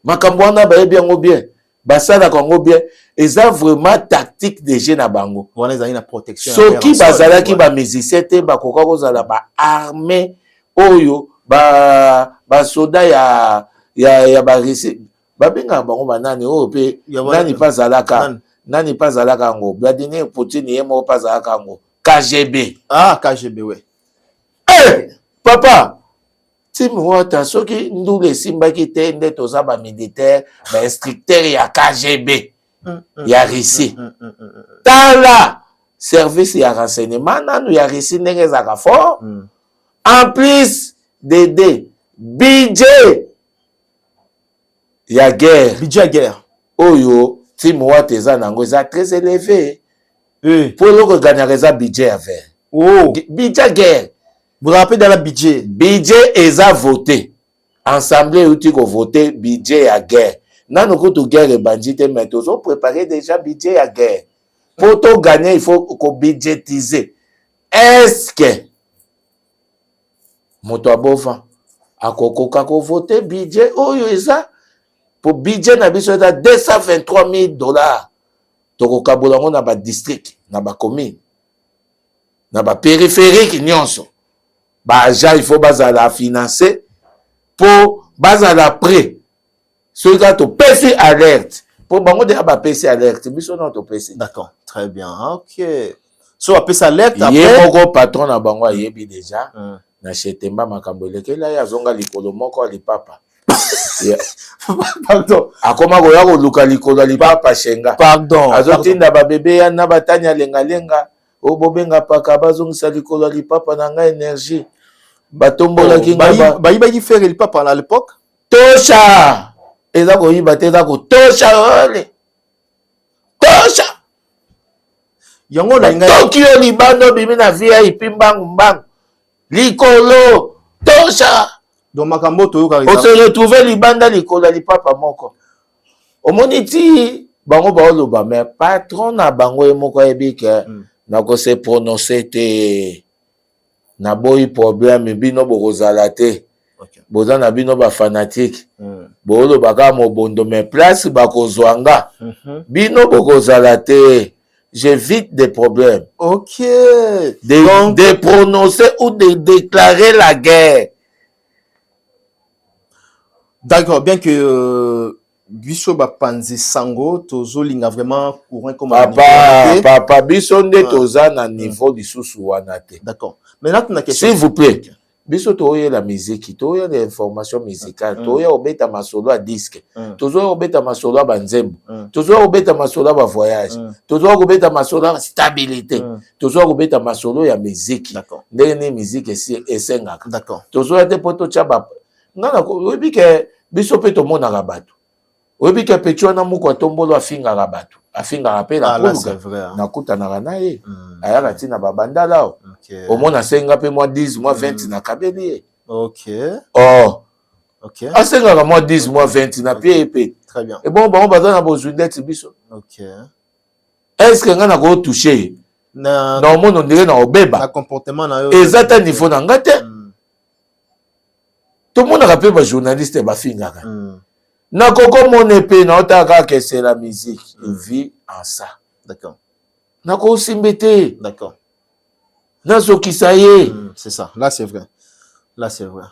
makambo wana bayebi yango bien basalaka yango bien eza vraiment tactique de jeu na bango wana ezali na protection soki bazalaki bamusicien te bakoka kozala baarmée oyo basoda ya barisi babengaka bango banani oyo mpe nani mpe azalaka yango Vladimir Poutine ye moko mpe azalaka yango KGB. Ah, KGB, oui. Papa, Timwata, soki ndule esimbaki te nde toza ba militaire, ba instructeur ya KGB. Ya Russie. Tala service ya renseignement nanu ya Russie ndenge ezaka fort. En plus d'aider budget ya guerre. Budget ya guerre. Oyo Timwata eza nango eza très élevé. Pour le gagner ça budget à faire. Oh, budget guerre. Vous vous rappelez dans le budget? Budget est à voter. Assemblée où tu vas voter budget à guerre. Nan nous coûte guerre et bandit mais tous ont préparé déjà budget à guerre. Pour tout gagner il faut qu'on budgétiser. Est-ce que moto abova akokoka ko voter budget oyo eza pour budget na biso da $223,000. Tokoka bolango na ba district, na ba commune, na ba périphérique nyonso. Ba agent il faut bazala financer pour bazala prêt. Ce gars to PC alerte. Pour bango de ba PC alerte, biso non to PC. D'accord, très bien. OK. So a PC alerte après. Yé moko patron na bango yebi déjà. Na chetemba makambo lekela ya zonga likolo moko ali papa. Pardon. Akoma goya ko luka likolo li papa shenga. Pardon. Azotinda ba bébé ya na batanya lenga lenga. O bobenga paka bazongisa likolo li papa na nga énergie. Batombola kinga ba yiba ki faire le papa à l'époque. Tosha. Eza ko yiba te eza ko tosha ole. Tosha. Yango na nga Tokyo libando bimi na VIP mbangu mbangu. Likolo tosha. Donc makambo to yoka on se retrouver libanda likolo li papa moko. Omoni ti bango baoloba mais patron na bango e moko ebike na ko se prononcer te na boyi problème bino bokozala te. Boza na bino ba fanatique. Booloba ka mobondo mais place bakozwanga. Bino bokozala te. J'évite des problèmes. OK. De prononcer ou de déclarer la guerre. D'accord, bien que biso ba panzi sango tozolinga vraiment courant comme papa biso nde toza na niveau lisusu wana te. D'accord. Maintenant na question. S'il vous plaît. Biso toye la musique, toye l'information musicale, toye obeta masolo à disque. Tozo obeta masolo à banzembo. Tozo obeta masolo à voyage. Tozo obeta masolo à stabilité. Tozo obeta masolo ya musique. D'accord. Ndenge musique esenga. D'accord. Tozo ate poto chaba. Ngana ko obi ke biso pe to mona rabatu. Obi ke pecho na muko tombolo afinga rabatu. Afinga rapela kuluka. Na kuta na nae. Ayaka tina babanda lao. OK. Au moins senga pe moi 10 moi 20 na kabeli. OK. Oh. OK. Asenga moi 10 moi 20 na pied épée. Très bien. Et bon on va dans bozundette biso. OK. Est-ce que ngana ko toucher? Na mon on dirait na obeba. Na comportement na yo. Exact niveau na ngate. Tout le monde rappelle ba journaliste ba finga. Na koko mon épée na otaka que c'est la musique. Il vit en ça. D'accord. Na ko simbete. D'accord. Na sokisaye. C'est ça. Là c'est vrai. Là c'est vrai.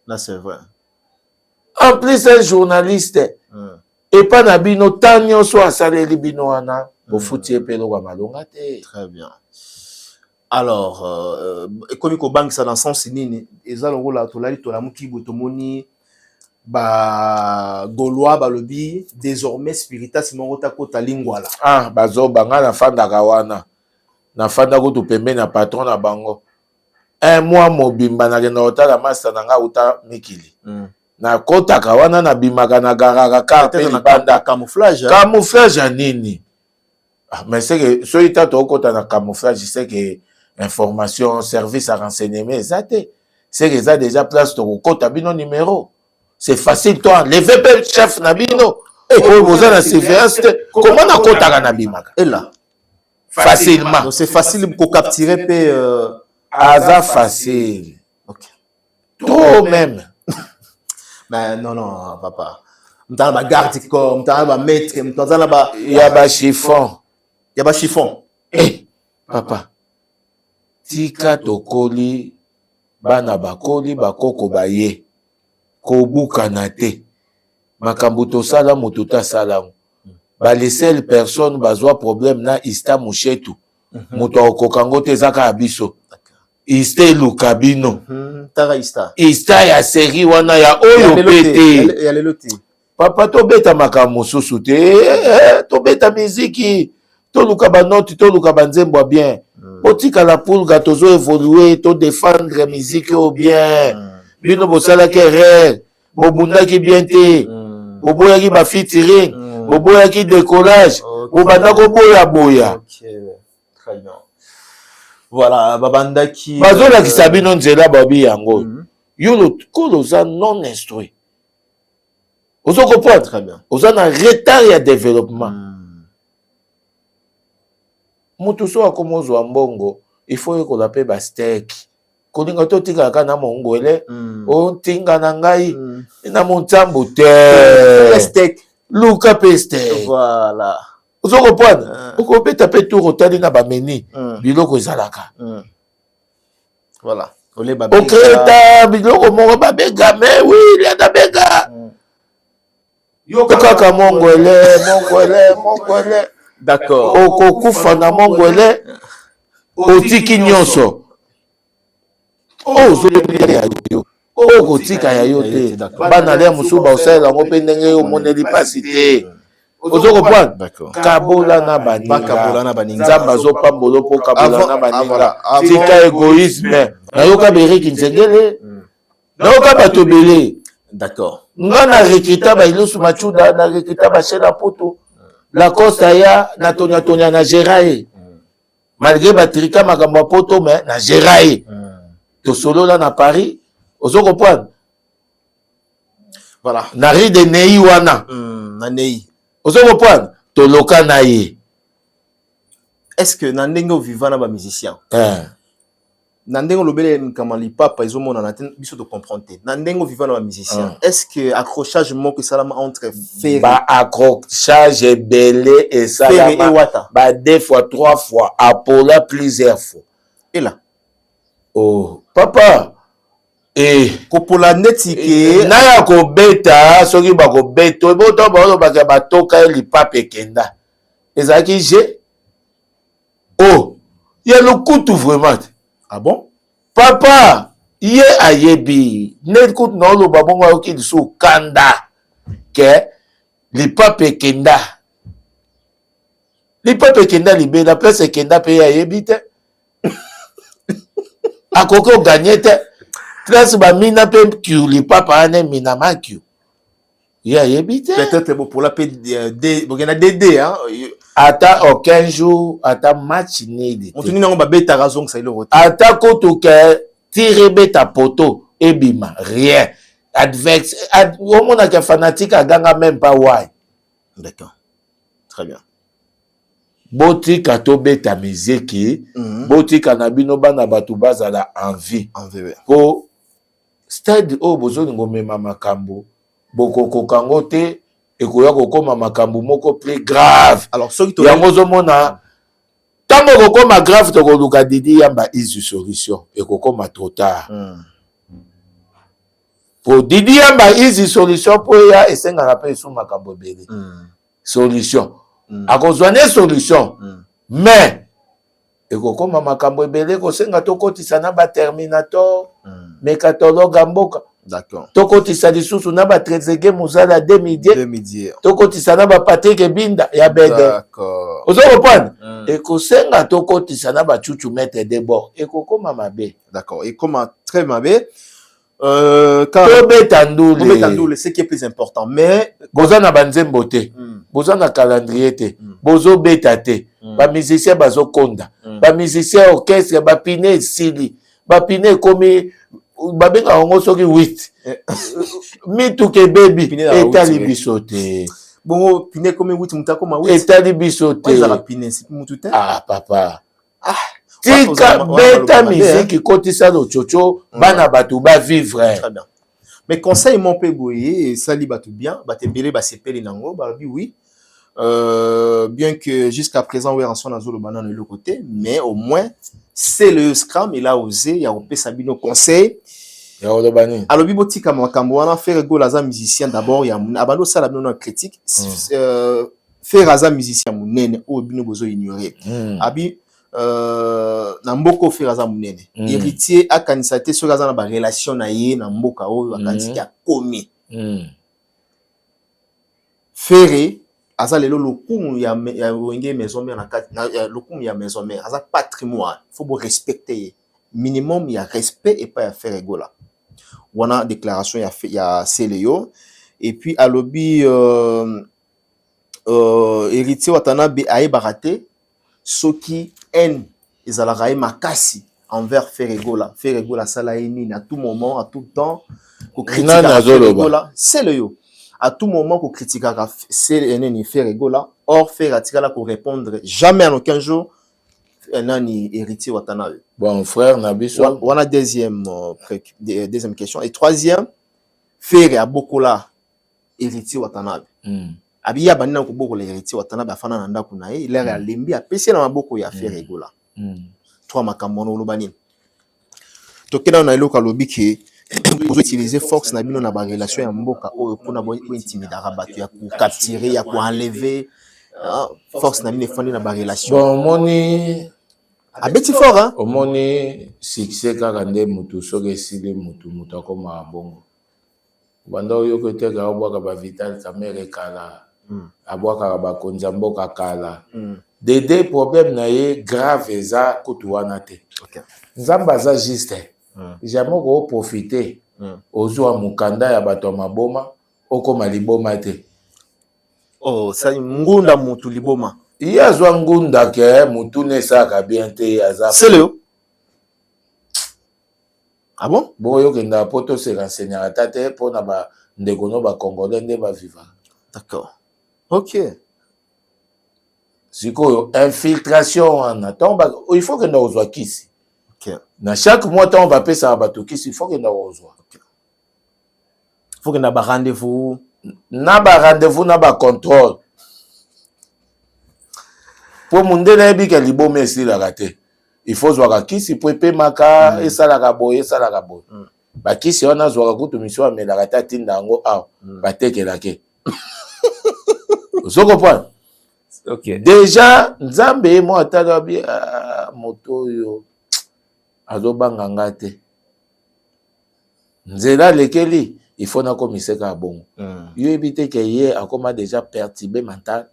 Là c'est vrai. En plus un journaliste et pas na bino tanyo so asaleli bino wana bo futi epelo kwa malonga te. Très bien. Alors comme ko bank ça dans sens nini ezalongo la tolali tolamuki botomoni ba Gaulois balobi désormais spiritas mongota kota lingwala. Ah bazo banga na fanda kawana. Na fanda ko to pembe na patron na bango. Un mois mobimba na gena otala master na nga uta mikili. Na kota kawana na bimaka na garaka ka pe banda camouflage. Camouflage nini? Ah mais c'est que so ita to kota na camouflage c'est que information service à renseignement exacté. C'est que ça déjà place to kota bino numéro. C'est facile toi lever pe chef na bino. oyo boza na surveillance te comment nakotaka na bimaka Et là, facilement donc c'est facile pour capturer pe aza facile trop même mais non papa. M'tana ba garde corps, m'tana ba maître, m'tana ba ya ba chiffon ya ba chiffon. papa tika tokoli bana bakoli bakoko baye kobukana te makambo tosala moto tasala les seules personnes bazwa problème na ista mushetu moto akoka ngo te ezaka ya biso ista eluka bino Tara ista ya série wana ya oyo pete ya lelo te papa tobeta makambo mosusu te tobeta miziki toluka banoti toluka banzembo bien otikala pulga tozo évoluer to défendre musique au bien bino bosalaki erreur bobundaki bien te boboyaki ba featuring boboyaki décollage bobanda koboya très bien. Voilà, babandaki bazolakisa bino nzela babi yango yo kolo oza non instruit ozo comprendre très bien. oza na retard ya développement moto so akomozwa mbongo il faut yekola mpe bastek kolinga totikaka na mongwele otinga na ngai na montambo te steak luka mpe stek voilà ozo comprendre okobeta mpe tour otali na bameni biloko ezalaka voilà okreta biloko moko babegame wi liata bega yo kaka mongwele d'accord okokufa na mongwele otiki nyonso ozoya yo okotika ya yo te bana lia mosusu baosalela yango mpe ndenge omoneli mpasi te ozo comprendre kabola na baninga nzambe azopambola mpo kabola na baninga tika égoïsme nayoka beriki nzengele nayoka bato ebele d'accord nga na rekrita bailusu machuda na rekrita bashena poto Lacoste aya na tonya na Geraye malgré batrika makambo poto mais na Geraye to solo là na Paris ozo comprendre voilà na rue de Nei wana na Nei ozo comprendre to loka na ye est-ce que na ndenge vivant na ba musicien na ndenge lobele kamali papa ezomona na biso de comprendre na ndenge vivant na ba musicien est-ce que accrochage moko salama entre Ferry ba accrochage belé et salama ba 2 fois 3 fois Apola plusieurs fois et là oh papa kopola neti ke na ya kobeta soki bakobeta boto balobaka batoka lipape kenda ezalaki je ya lokutu vraiment. Ah bon? Papa, ye ayebi, net kout na oloba bongo ayoki lisu kanda ke lipape kenda. Lipape kenda libe la place kenda pe ayebi te. Akoko gagné te. Place ba mina pe kiu lipape ane mina ma kiu. Ye ayebi te. Peut-être pour la pe DD hein. Ata aucun jour, ata match nidi. On tuni nango ba beta razon ça ile rote. Ata koto ke tire beta poto ebima rien. Advex au monde que fanatique a ganga même pas why. D'accord. Très bien. Boti kato beta miziki, boti kanabino bana batu bazala envie. Envie. Ko stade o bozo ngome mama kambo. Boko kokangote ekoya kokoma makambo moko plus grave. Alors ceux qui yango zomona tango kokoma grave to koluka Didi Yamba izu solution ekokoma trop tard. Pour Didi Yamba izu solution po ya esenga na pe su makambo bele. Solution. Akozwane solution. Mais ekokoma makambo ebele ko senga to kotisa na ba terminator mécatologue mboka. D'accord. Tokotisa lisusu na ba Trezeguet Muzala 2010. Tokotisa na ba Patrick Binda ya Bede. D'accord. Ozo reprendre. Ekosenga tokotisa na ba Chuchu Maître Debord. Ekokoma mabe. D'accord. Et comment très mabe. Tobetandule, c'est qui est plus important. Mais boza na banzembo te. Boza na calendrier te. Bozo beta te. Ba musicien bazo konda. Ba musicien orchestre ba pine sili. Ba pine komi babenga ongo soki 8 mituke baby etali biso te Bon, pine comme oui, tu m'as comme oui. Et t'as dit bisoté. Ah, papa. Ah. Tika beta musique côté ça le chocho, bana batu ba vivre. Très bien. Mais conseil mon pe boyer, ça li batu bien, ba te belé ba sepeli nango, ba oui. Bien que jusqu'à présent oui en son azolo banane de l'autre côté, mais au moins c'est le Scrum, il a osé, il a opé Sabino conseil. Alors biboti comme on a fait rigolo à musicien d'abord, il y a abando ça la non critique, faire à musicien munene ou bino bozo ignorer. Abi na mboko faire à munene. Héritier a kanisa sur la ba relation na ye na mboka o akanisi ya komi. Faire aza lelo lokumu ya wenge maison mère na lokumu ya maison mère aza patrimoine, faut vous respecter minimum ya respect et pas ya faire rigolo. Wana déclaration ya Célio et puis à lobby héritier watanabe aye baraté soki en ezalaka makasi envers Ferregola sala ini à tout moment à tout temps ko critiquer Ferregola Célio à tout moment ko critiquer Célio Ferregola or faire atikala ko répondre jamais en aucun jour nani héritier watanabe. Bon frère Nabiso. On a deuxième question et troisième faire à Bokola héritier watanabe. Abiya banina ko Bokola héritier watanabe afana na ndako na ye il est lembi a pesi na maboko ya faire Gola. Trois makambo no lobani. To kena na iloka lobi ke vous utiliser force na bino na ba relation ya mboka o pona bo intimider abatu ya ko capturer ya ko enlever force na bino fandi na ba relation. Bon moni abeti fort hein omoni succès kaka nde mutu soki esili mutu akoma bongo banda oyo koteka abwaka ba Vital Kamerhe kala abwaka ba konza mboka kala des problèmes na ye grave eza kutu wana te nzamba aza juste jamais ko profiter ozwa mukanda ya bato maboma okoma liboma te oh ça ngunda mutu liboma. Il y a un ngunda ke mutune saka bien te aza. C'est le. Ah bon? Bon yo kenda poto se renseigner à tate pour na ba ndekono ba congolais nde ba vivant. D'accord. OK. Siko infiltration en tomba il faut que na ozwa kisi. OK. Na chaque mois on va pesa ba to kisi il faut que na ozwa. OK. Il faut que na ba rendez-vous na ba contrôle. Pour monde na yebi ke liboma esilaka te il faut zwaka kisi po epemaka esalaka boye bakisi wana zwaka kutu mission amelaka te atinda yango awa batekelake ozokomprendre. OK. Déjà nzambe mo atala bi moto oyo azobanga nga te nzela lekeli il faut na komiseka bongo yo yebi te ke ye akoma déjà perturbé mental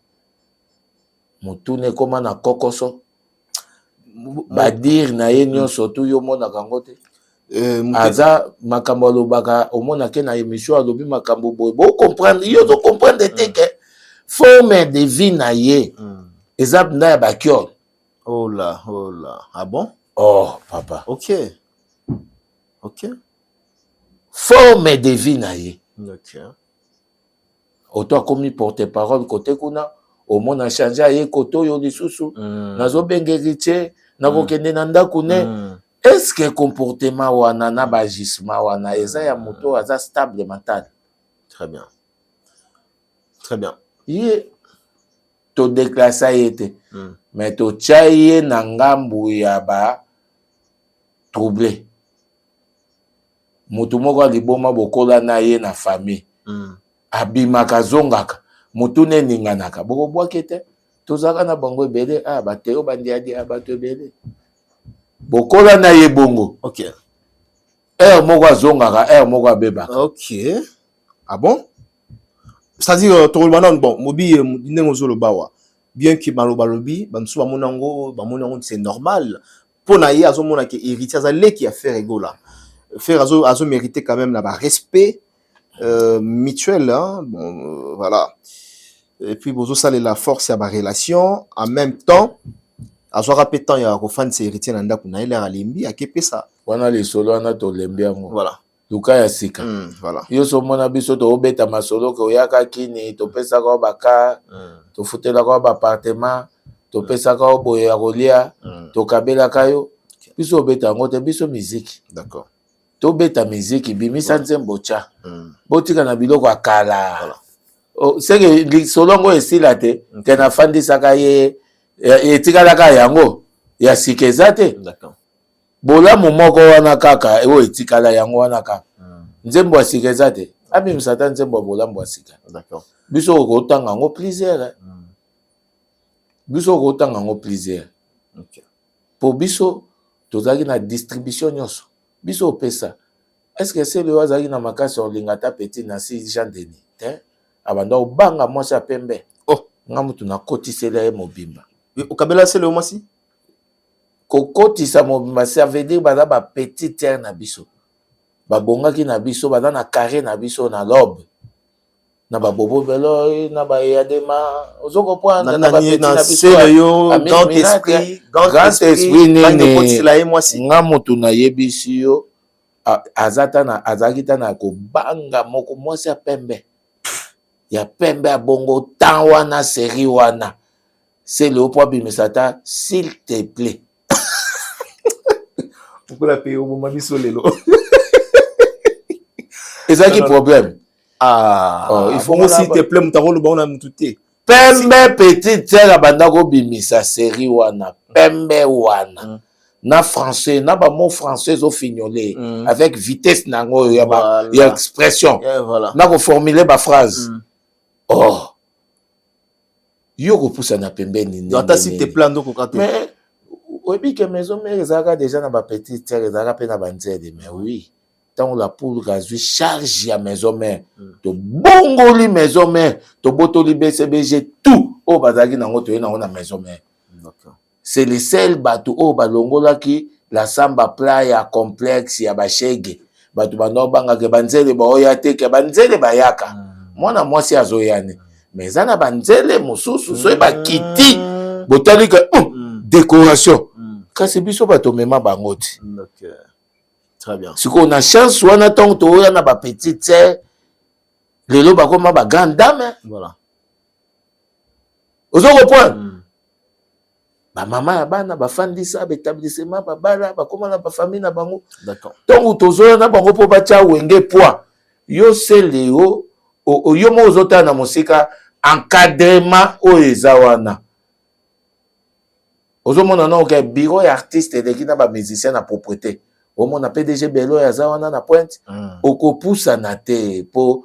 mutune koma na kokoso badir na ye nyonso tu yo mona kango te aza makambo alobaka omona ke na émission alobi makambo boye bo comprendre yo zo comprendre te ke forme de vie na ye eza na ya bakiol. Oh là ah bon? Oh papa. OK forme de vie na ye. OK auto akomi porte-parole côté kuna au monde a changé aye koto yo lisusu nazo bengeritier nako kende na ndako ne est-ce que comportement wana na bagissement wana eza ya moto aza stable mental. Très bien ye to déclasser yete mais to chaye na ngambu ya ba troublé moto moko liboma bokola na ye na famille abimaka zongaka mutune ninganaka boko bwakete tozaka na bango ebele bateo bandiadi abato ebele bokola na ye bongo. OK. Moko azongaka moko abebaka. OK. Ah bon? C'est-à-dire tolobana bon mobi ndenge lo bawa bien que balobalobi bansu bamonango c'est normal pour na ye azomona ke héritier azale qui a fait rigola faire azo mériter quand même la respect mutuel hein? Bon voilà. Et puis bozo sale la force ya ba relation en même temps azo rapetant ya ko fan c'est héritier na ndako na ile alimbi akepesa wana le solo wana to lembi yango voilà luka ya sika. Voilà. Yo so mona biso to obeta masolo ko yaka kini to pesa ko baka to futela ko ba appartement to pesa ko boye ya kolia to kabela kayo biso obeta ngote biso musique. D'accord. To beta musique bimisa nzembo cha. Botika na biloko akala. Voilà. C'est que solongo esila te ke na fandisaka ye etikalaka yango ya sikezate. D'accord. Bolamu moko wana kaka ewo etikala yango wana kaka. Nzembo asikeza te. Abi msata nzembo bolamu asika. D'accord. Biso ko tanga ngo plaisir. Biso ko tanga ngo plaisir. OK. Pour biso tozaki na distribution nyoso. Biso pesa. Est-ce que c'est le wazaki na makasi olingata petit na si Jean Denis? Hein? Abanda obanga mwasi apembe. Oh, ngamutu na kotisela ye mobimba. Okabela c'est le mwasi? Kokotisa mobimba ça veut dire baza ba petit terre na biso. Babongaki na biso baza na carré na biso na lobe. Na babobo belo na ba yadema ozoko poanda na ba petit na biso yo grand esprit nini ngamutu na yebisi yo azata na azakita na ko banga moko mwasi ya pembe. Ya pembe ya bongo tan wana série wana. C'est le poids bimisata s'il te plaît. Pourquoi la paye au moment lelo? Et ça qui problème. Il faut aussi te plaît mutaro le bon na mtuté. Pembe petite terre bandako bimisa série wana. Pembe wana. Na français, na ba mot français au fignolé avec vitesse nango ya ba ya expression. Voilà. Na ko formuler ba phrase. Oh. Yo ko poussa na pembe ni. Ata si te plan donc quand mais oui que maison mère ezaka déjà na ba petite terre ezaka pe na banzele mais oui. Tant la poule gazui charge ya maison mère. To bongoli maison mère, to botoli BCBG tout au bazaki nango to na na maison mère. D'accord. C'est le seul bateau au balongola qui la samba playa complexe ya bashege. Batu bano banga ke banzele ba oyate ke banzele bayaka. Mwana mwasi azoyane. Mais zana banzele mususu so ba kiti. Botali ke décoration. Kasi biso bato mema bangoti. OK. Très bien. Si on a chance wana tant to ya na ba petite sœur lelo ba koma ba grande dame. Voilà. Ozo point. Ba mama ya bana ba fandisa ba établissement ba bala ba koma na ba famille na bango. D'accord. Donc tozo na bango po ba tia wenge poids. Yo se leo o yo mo ozota na musika encadrement o ezawana. Ozo mona na ke bureau ya artiste de ki na ba musicien na propriété. O mona PDG belo ya zawana na pointe. Oko poussa na te po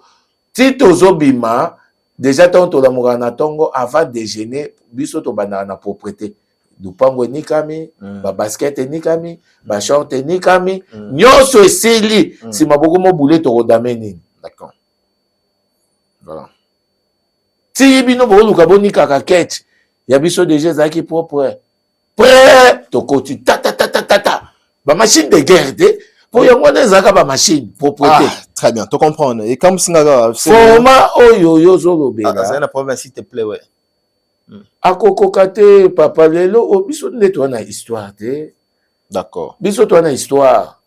ti tozo bima déjà tant to la murana tongo avant déjeuner biso to bana na propriété. Dupango nikami, ba basket nikami, ba short nikami, nyoso esili si maboko mo boulé to rodame nini. D'accord. Voilà. Si bino bo luka boni kaka ketch, ya biso déjà zaki propre. Prêt to koti ta. Ba machine de guerre de pour yango na zaka ba machine propreté. Très bien, tu comprends. Et comme singa format oyo yo zo lobela. Ça na problème s'il te plaît ouais. Akokokate papa lelo o biso neto na histoire te. D'accord. Biso to na histoire.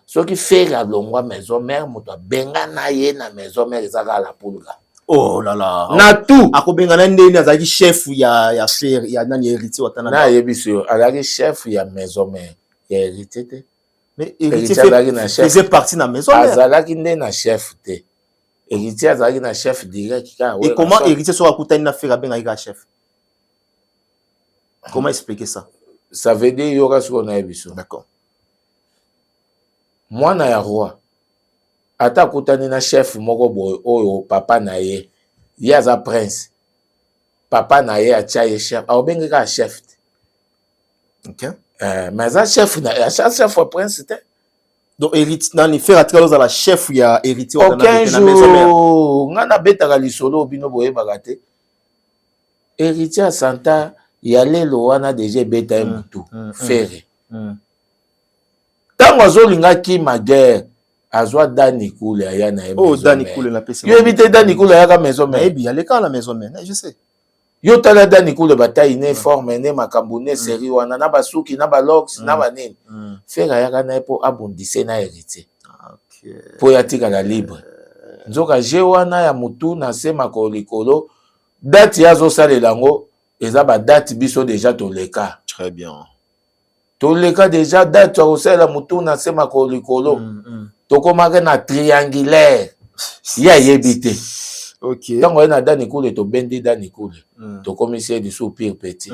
Ce qui fait la longwa maison mère moto benga na ye na maison mère ezaka la pulga. Oh là là. Na tout. Akobenga na ndeni azaki chef ya frère ya nani héritier watana. Na yebiso alaki chef ya maison mère. Ya héritier te. Mais héritier faisait partie na maison mère. Azalaki nde na chef te. Héritier azalaki na chef direct. Et comment héritier soit akutani na frère benga ika chef? Comment expliquer ça? Ça veut dire yoka soko na yebiso. D'accord. Mwana ya roi ata kutani na chef moko boy oyo papa na ye yaza prince papa na ye atia ye chef abengi ka chef. OK. Mais za chef na chef wa prince te. Donc héritier nani faire atalo za la chef ya héritier wa na maison mère. Ngana betaka lisolo bino boye bagate. Héritier santa ya lelo wana déjà beta mutu fere. Tango azolingaki ma guerre azwa Dani Koule aya na ye. Oh Dani Koule na pesi. Yo éviter Dani Koule aya ka maison mère. Ebi allez quand la maison mère, je sais. Yo tala dani kule bataille ne forme ne makambo ne série wana na basuki na balox na banini. Fera yaka na po abondise na héritier. OK. Po yatika la libre. Nzoka je wana ya mutu na se makolikolo date yazo salelango eza ba date biso déjà toleka. Très bien. Toleka déjà date ya osala mutu na se makolikolo. Tokomaka na triangulaire. Ya yebite. OK. Tango na dani kule to bendi dani kule. To commissaire du sous pire petit.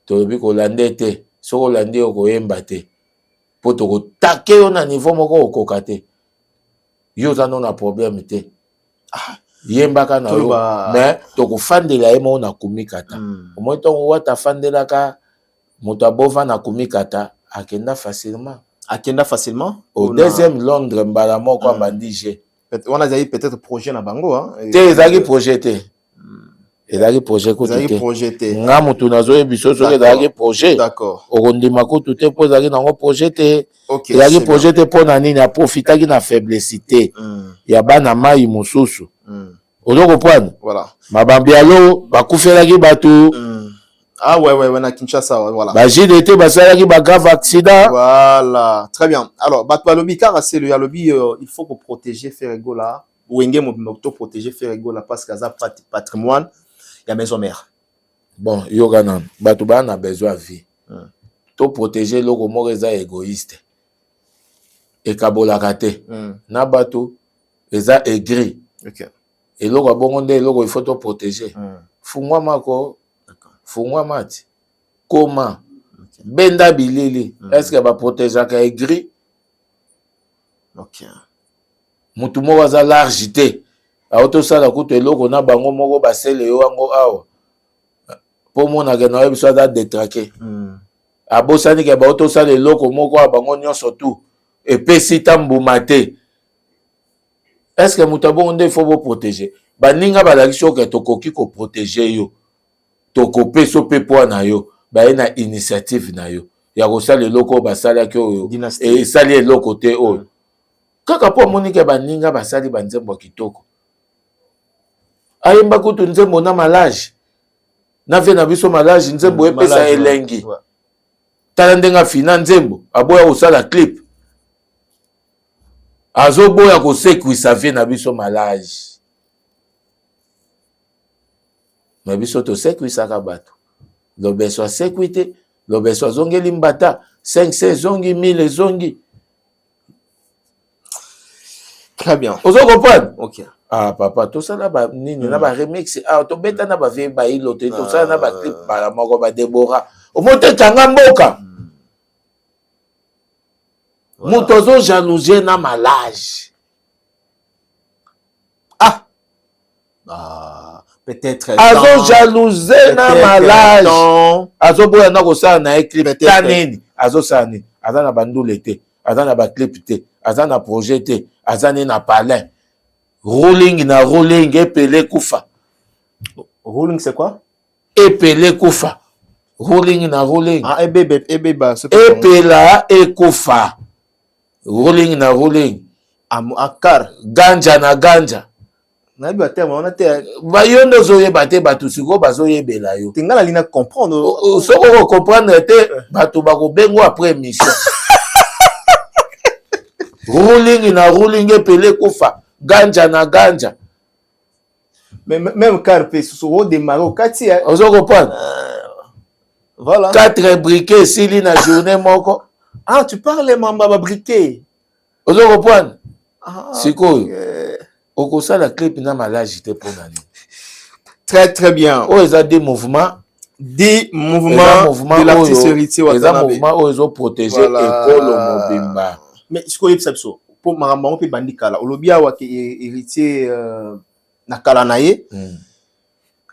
To bi ko landete, soko lande ko yemba te. Po to ko take yo na niveau moko okokate. Yo za na problème te. Yemba kana yo, mais to ko fandela yemo na kumikata. Omo to wata fandela ka moto abova na kumikata akenda facilement. Akenda facilement au deuxième Londres mbala moko amandije. On a peut-être projet na bango hein. Ezaki projeté. Ezaki projet ko ezaki projeté. Nga mutu nazo ebiso so ezaki projet. D'accord. Okondima ko tout po ezaki nango projeté. OK. Ezaki projeté po na nini a profitaki na faiblesité. Ya bana mai mususu. Oloko pwana. Voilà. Mabambi alo bakufelaki batu. Ah ouais, na Kinshasa, voilà. Ba JDT basalaki ba grave accident. Voilà, très bien. Alors, Batoualobi, car c'est le Yalobi, il faut que protéger Ferrego là. Wenge moto protéger Ferrego là parce qu'il y a patrimoine, il y a maison mère. Bon, yoganan, Batouba a besoin de vie. To protéger loko moreza égoïste. Et kabolakate. Na bato, eza aigri. OK. Et loko bongonde, loko il faut te protéger. Fungwa mako. Fungwa mati. Comment? Benda bilili. Est-ce que va protéger ka aigri? OK. Mutu moko za largité. Auto sala kuto eloko na bango moko basele yo ango awa. Po mona ke na biso da détraquer. Abosani ke ba auto sala eloko moko a bango nyonso tout. Et pesi tambuma te. Est-ce que mutu bonde faut vous protéger? Ba ninga ba la kiso ke tokoki ko protéger yo. Toko peso pepo na yo ba na initiative na yo ya kosala eloko basala kyo et sali eloko te o kaka po monike baninga basali banzembo kitoko ayemba kutu nzembo na malage na ve na biso malage nzembo epesa elengi tala ndenga fina nzembo aboya kosala clip azoboya kosekwisa ve na biso malage. Mais biso to sécurité bato. Lobeso sécurité, lobeso zongi limbata, 500 zongi 1000 zongi. Très bien. Ozo comprendre? OK. Ah papa, tout ça là ba nini na ba remix, ah to beta na ba vie ba ilote, tout ça na ba clip ba moko ba Deborah. O monte kanga mboka. Muto zo jalousie na malage. Peut-être azo jalousé na malage azo boya na kosala na clip taneni azo sani azana bandule te azana ba clip te azana projet te azana na palin rolling na rolling epele kufa. Rolling c'est quoi? Epele kufa. Rolling na rolling. Ah ebeba epela ekufa. Rolling na rolling. Akar ganja na ganja. Na bi atema on te ba yondo zo yeba te batu siko bazo yebela yo tingala lina comprendre soko comprendre te batu ba ko bengo après émission. Rolling na rolling epele kufa ganja na ganja. Mais même carpe sur démarrer au quartier ozo comprendre voilà 4 briquets sili na journée moko. Ah tu parles mamba briquet ozo comprendre siko okosala clip na malage te pona ni. Très bien. Oh ils ont des mouvements de l'artiste héritier Watanabe. Les mouvements où ils ont protégé école mobimba. Mais ce qu'on y a pour maman pe bandikala olobia wa héritier na kala naye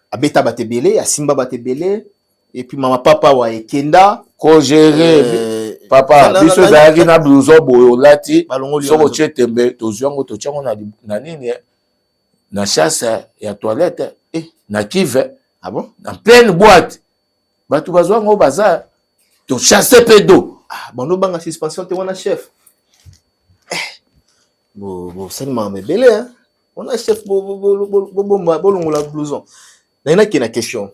abeta batebele asimba batebele et puis mama papa wa ekenda ko gérer papa biso zaki na blouson boyo lati soko chetembe tozwango tochango na nini na chasse ya toilette na kive ah bon en pleine boîte batu bazwango baza to chasser pedo bono banga suspension te wana chef bo seulement bébé hein on a chef bo longola blouson na une question.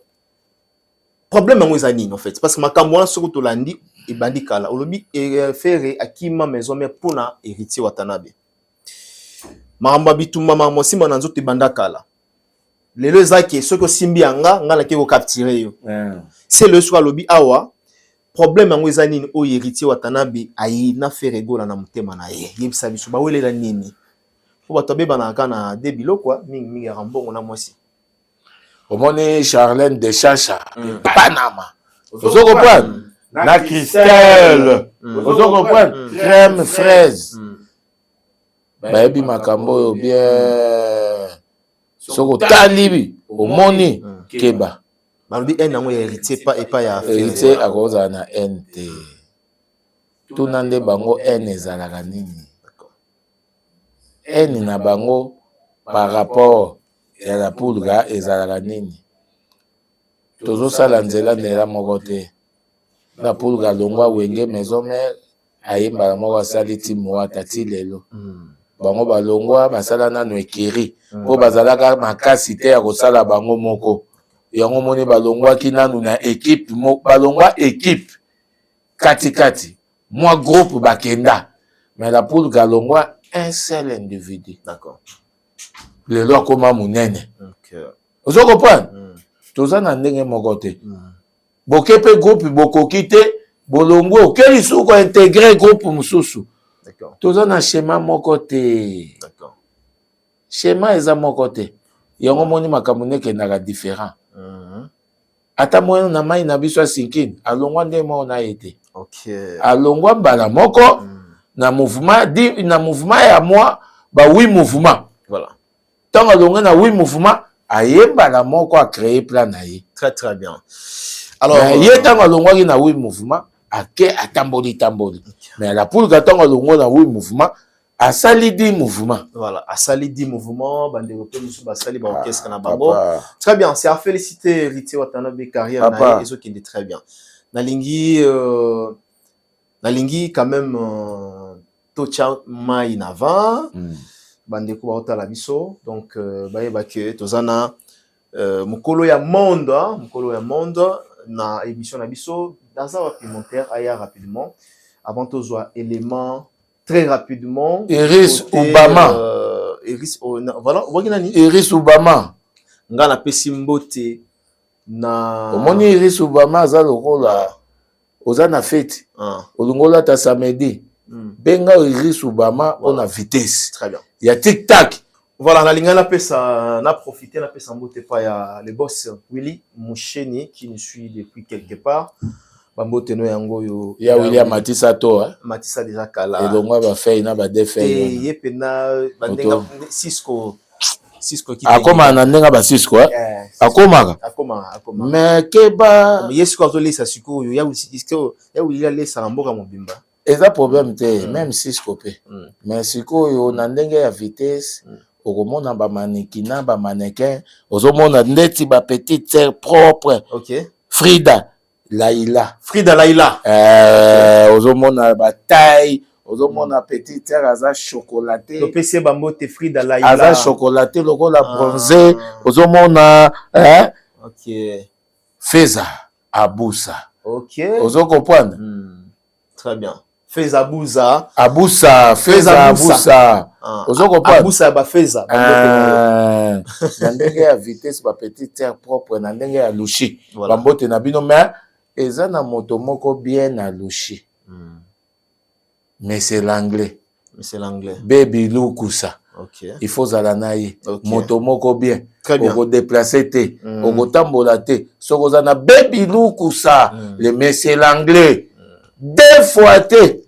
Problème en Wizanine, en fait. Parce que ma camouana sur tout lundi, et bandikala. Olobi, et faire akima maison, mais pour na héritier Watanabe. Maramba bituma mama si mananzo te bandakala. Les deux zaki, ceux que simbianga, nga la ke ko capturer yo. C'est le soir lobi awa. Problème en Wizanine, o héritier Watanabe, ayi na faire ego na mutema na ye. Yebisa biso ba wele la nini. Faut batobe banaka na debilo quoi, mingi rambongo na mwasi. Omoni Charlène de Chacha, Panama. Vous comprenez? La Christelle. Vous comprenez? Crème fraise. Baby makambo bien. Soko talibi. Omoni keba. Malodi en nango héritier pas et pas ya héritier à cause na NT. Tout nande bango en ezalaka nini. En na bango par rapport ya la pulga ezalaka nini. Tozosala nzela ndela moko te. Na pulga longwa wenge maison mère ayembala moko asali ti moata ti lelo. Bango balongwa basala nano ekiri. Po bazalaka makasi te ya kosala bango moko. Yango moni balongwaki nanu na équipe moko. Balongwa équipe kati. Moi groupe bakenda. Mais la pulga longwa un seul individu. D'accord. Lelo akoma munene. OK. Vous comprenez? Toza na ndenge moko te. Bokepe groupe bokoki te, bolongo keli suko intégrer groupe mususu. D'accord. Toza na schéma moko te. D'accord. Schéma eza moko te. Yango moni makambo neke na différent. Ata moyo na mai na biso sinkini, alongwa nde mo na ete. OK. Alongwa mbala moko na mouvement ya moi ba 8 mouvement. Voilà. Tant alongwa na 8 mouvement ayemba la moko a créé plan na ye. Très très bien. Alors ye tant alongwa na 8 mouvement ake atamboli. Mais la poule ka tant alongwa na 8 mouvement asali 10 mouvements. Voilà, asali 10 mouvements, bande repos musu basali ba orchestre na bango. Très bien, c'est à féliciter héritier Watanabe carrière na et qui est très bien. Nalingi quand même tocha mai nava. Bande ko ba la biso. Donc ba ke tozana mukolo ya monde na émission na biso dans un documentaire aya rapidement avant tozwa élément très rapidement. Iris Obama. Voilà, Iris Obama. Nga na pesi mbote na omoni Iris Obama aza lokola oza na fête. Olungola ta samedi. Benga Iris Obama on a vitesse. Très bien. Il y a tic-tac. Voilà, na linga na pesa na profiter na pesa mbote pa ya le boss Willy Moucheni qui nous suit depuis quelque part. Bambote no yango yo ya William Matissa to Matissa déjà kala et donc ba fait na ba defait et yepena bandenga Cisco qui akoma na ndenga ba Cisco akoma mais keba Cisco to lesa siko yo ya Cisco ya William lesa mboka mobimba eza problème te même Cisco pe mais siko yo na ndenge ya vitesse okomona ba mannequin ba mannequin ozomona ndeti ba petite sœur propre. OK. Frida Laila. Ozomona bataille, ozomona petite sœur aza chocolaté. Le PC bambote Frida Laila. Aza chocolaté lokola bronzé, ozomona OK. Feza Abusa. OK. Ozo comprendre? Très bien. Feza Abusa. Feza Abusa. Ozo comprendre? Abusa ba Feza. Na ndenge ya vitesse ba petite sœur propre na ndenge ya lushi. Bambote na bino mais eza na moto moko bien à loucher. Mais c'est l'anglais. Baby Lukusa. OK. Il faut zalanaye. Moto moko bien. Très bien. Oko déplacer te. Oko tambola te. Soko zana Baby Lukusa. Le mais c'est l'anglais. Deux fois te.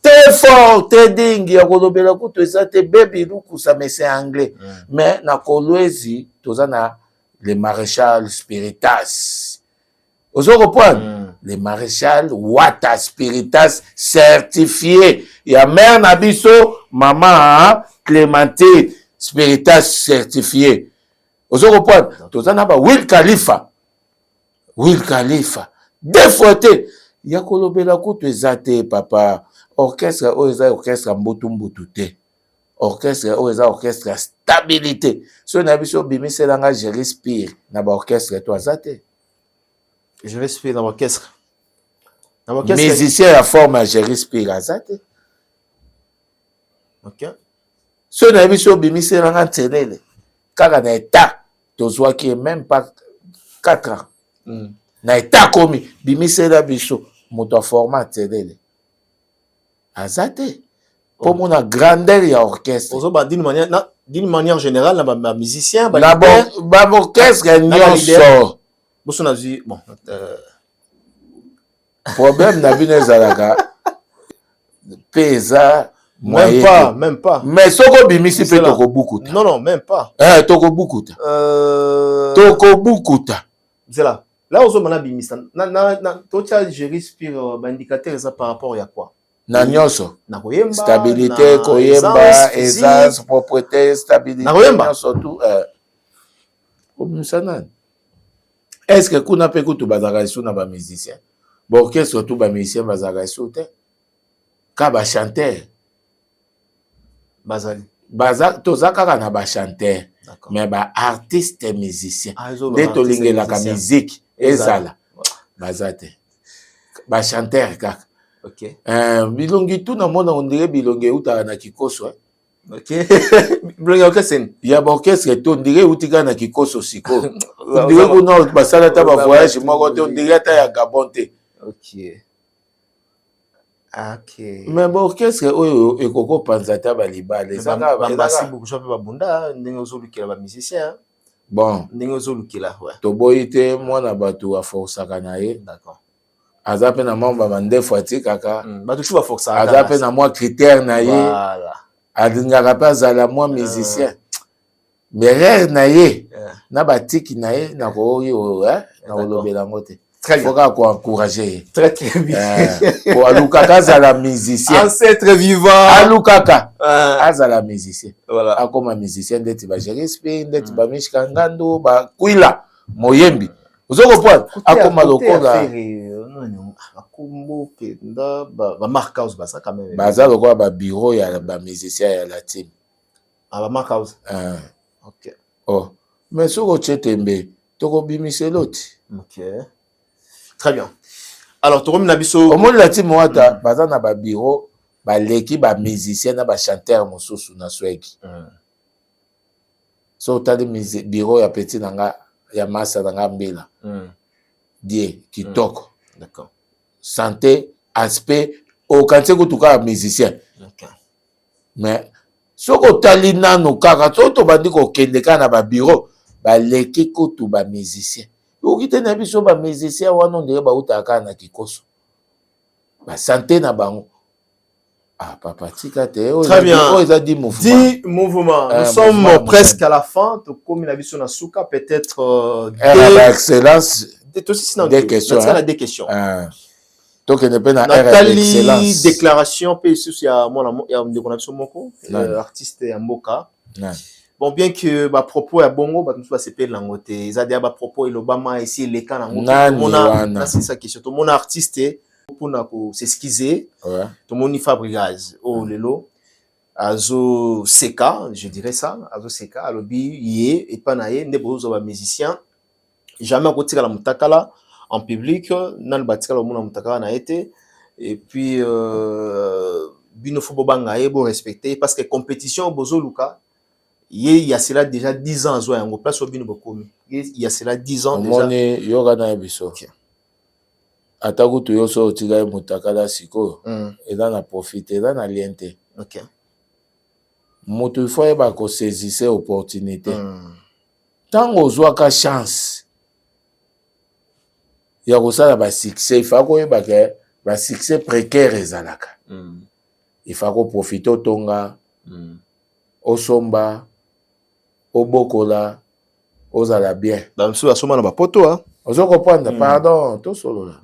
Très fort te dingi ya kolobela kuto eza te Baby Lukusa mais c'est anglais. Mais na kolwezi tozana le maréchal Spiritas. Vous comprenez? Le maréchal Wata Spiritas certifié. Il y a mère Nabiso, maman Clémentine Spiritas certifié. Vous comprenez? Tout ça n'a pas Will Khalifa. Deux fois te. Il y a kolobela kutu ezate papa. Orchestre orchestre mbutu te. orchestre oyo eza orchestre ya stabilité soki na biso obimiselanga je respire na baorchestre to aza te Je respire dans l'orchestre. musicien ya forme ya je respire aza te Ok. soki na biso obimiselanga ntelele kaka na état tozwaki même pas 4 ans na état komi bimisela biso moto aforma ntelele aza te mpo mona grandeur ya orchestre D'une manière générale, les musiciens, baorchestre nyonso bon, problème na bino ezalaka mpe eza même pas. mais soki obimisi mpe tokobukuta non, même pas. tokobukuta Là, on a bimisa. Je respire, indicateur, ça par rapport à quoi? Na nyonso na koyemba, stabilité koyemba aisance propreté stabilité nyonso tout obimisa nani est-ce que kuna mpe kutu bazalaka lisu na bamusicien baorchestre tu bamusicien bazalaka lisu te ka bachanteur toza kaka na bachanteur mais baartiste musicien nde tolingelaka musike ezala baza te bachanteur kaka ok bilongi tu na mona ondire bilongi eutaka na kikoso ok bilongi orchestre ya baorchestre to ondire euti kaka na kikoso sikoyo ondire kuna basala ata bavoyage moko te ondire ata ya Gabon te ok mais baorchestre oyo ekoko panza ata balibala ezakabasi bukuso mpe babunda ndenge ozolukela bamusicien bon ndenge ozolukela toboyi te mwana bato aforsaka na ye d'accord aza mpe na mamba bandefu atikaka aza aza mpe na mwa critère na ye alingaka mpe azala mwa musicien mais rere na ye na batiki na ye na koyoki na kolobela yango te foka koencourage ye po alukaka azala musicien ancêtre vivant alukaka azala musicien akoma musicien ndeti bajerispe ndeti bamishika ngando bakwila moyembi ozokopwana akoma lokola baza lokola babiro ya bamusicien ya latine mais soki otie tembe tokobimisela oti très bien alors tokomi na biso omoni latine moata baza na babiro baleki bamusicien na bachanteur mosusu na sweki so otali biro ya peti na nga ya masa na nga mbila die kitoko d'accord santé aspect okanisi kutuka ya musicien mais soki otali nano kaka soki tobandi kokende kaka na babiro baleki kutu bamusicien oki te na biso bamusicien wana ondire bautaka kaka na kikoso basante na bango papa tika te très bien eza 10 mouvements nous sommes presque à la fin tokomi na biso na suka peut-être excellence des questions tokende mpe na Nathalie déclaration mpe lisusu ya ndeko na biso moko artiste ya mboka bon bien que bapropos ya bongo bato mosusu basepeli nango te eza deya bapropos elobama esi eleka nango nasilisa question tomona artiste mpona koseskize tomoni Fabrigaz oyo lelo azoseka je dirais ça azoseka alobi ye epa na ye nde bozozwa bamusicien jamais akotikala motakala en public nani batikala omona motakala na ye te et puis bino fo bobanga ye bo respecter parce que compétition bozoluka ye il y a cela déjà 10 ans azwa yango place obino bokomi il y a cela 10 ans déjà omoni yoka na biso ata kutu yo so otika ye motakala sikoyo eza na profite eza na lien te moto il faut yeba kosaisisse opportunité ntango ozwaka chance ya kosala basuccès ifa koyebaka basuccès précaire ezalaka ifa koprofite otonga osomba obokola ozala bien bamisusu basomba na bapoto ozokopanda pardon tosolola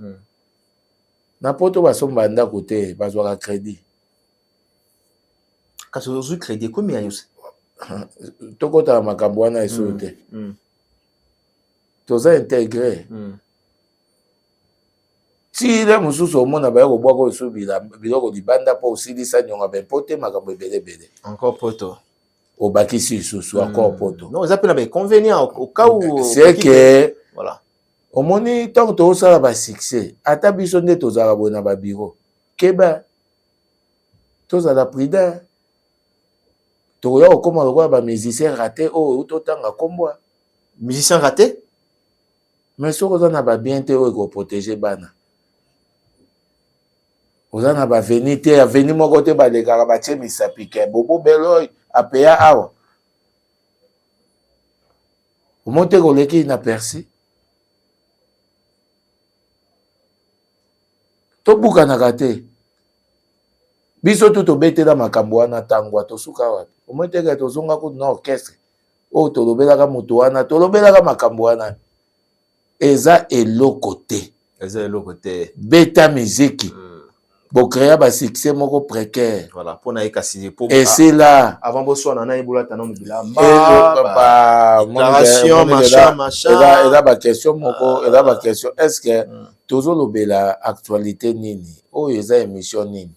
na poto basomba ndako te bazwaka crédit kasi ozwi crédit komi ya yose tokotala makambo wana esolo te toza intégré ti le mosusu omona ba ko bwako so biloko libanda po osilisa nyonga ben pote makambo ebele encore poto obakisi susu encore poto non ça peut na inconvénient au cas où c'est que voilà omoni tant to osala ba succès ata biso nde tozala bona ba bureau keba tozala prudent toya okoma lokola ba musicien raté oyo totanga kombwa musicien raté mais soki oza na ba bien te oyo ekoprotege bana oza na baveni te aveni moko te balekaka batie misapi ke bobo belo apeya awa omo te koleki na persi tobukanaka te biso tu tobetela makambo wana ntango tosuka wapi omo teke tozonga kutu na orchestre oyo tolobelaka moto wana tolobelaka makambo wana eza eloko te beta miziki bocréa ba succès moko précaire voilà pour na ekasi pour et c'est là avant boswana na ebola tanon bilamba déclaration machin et là ba question moko et là ba question est-ce que tozo lobela actualité nini oyo eza émission nini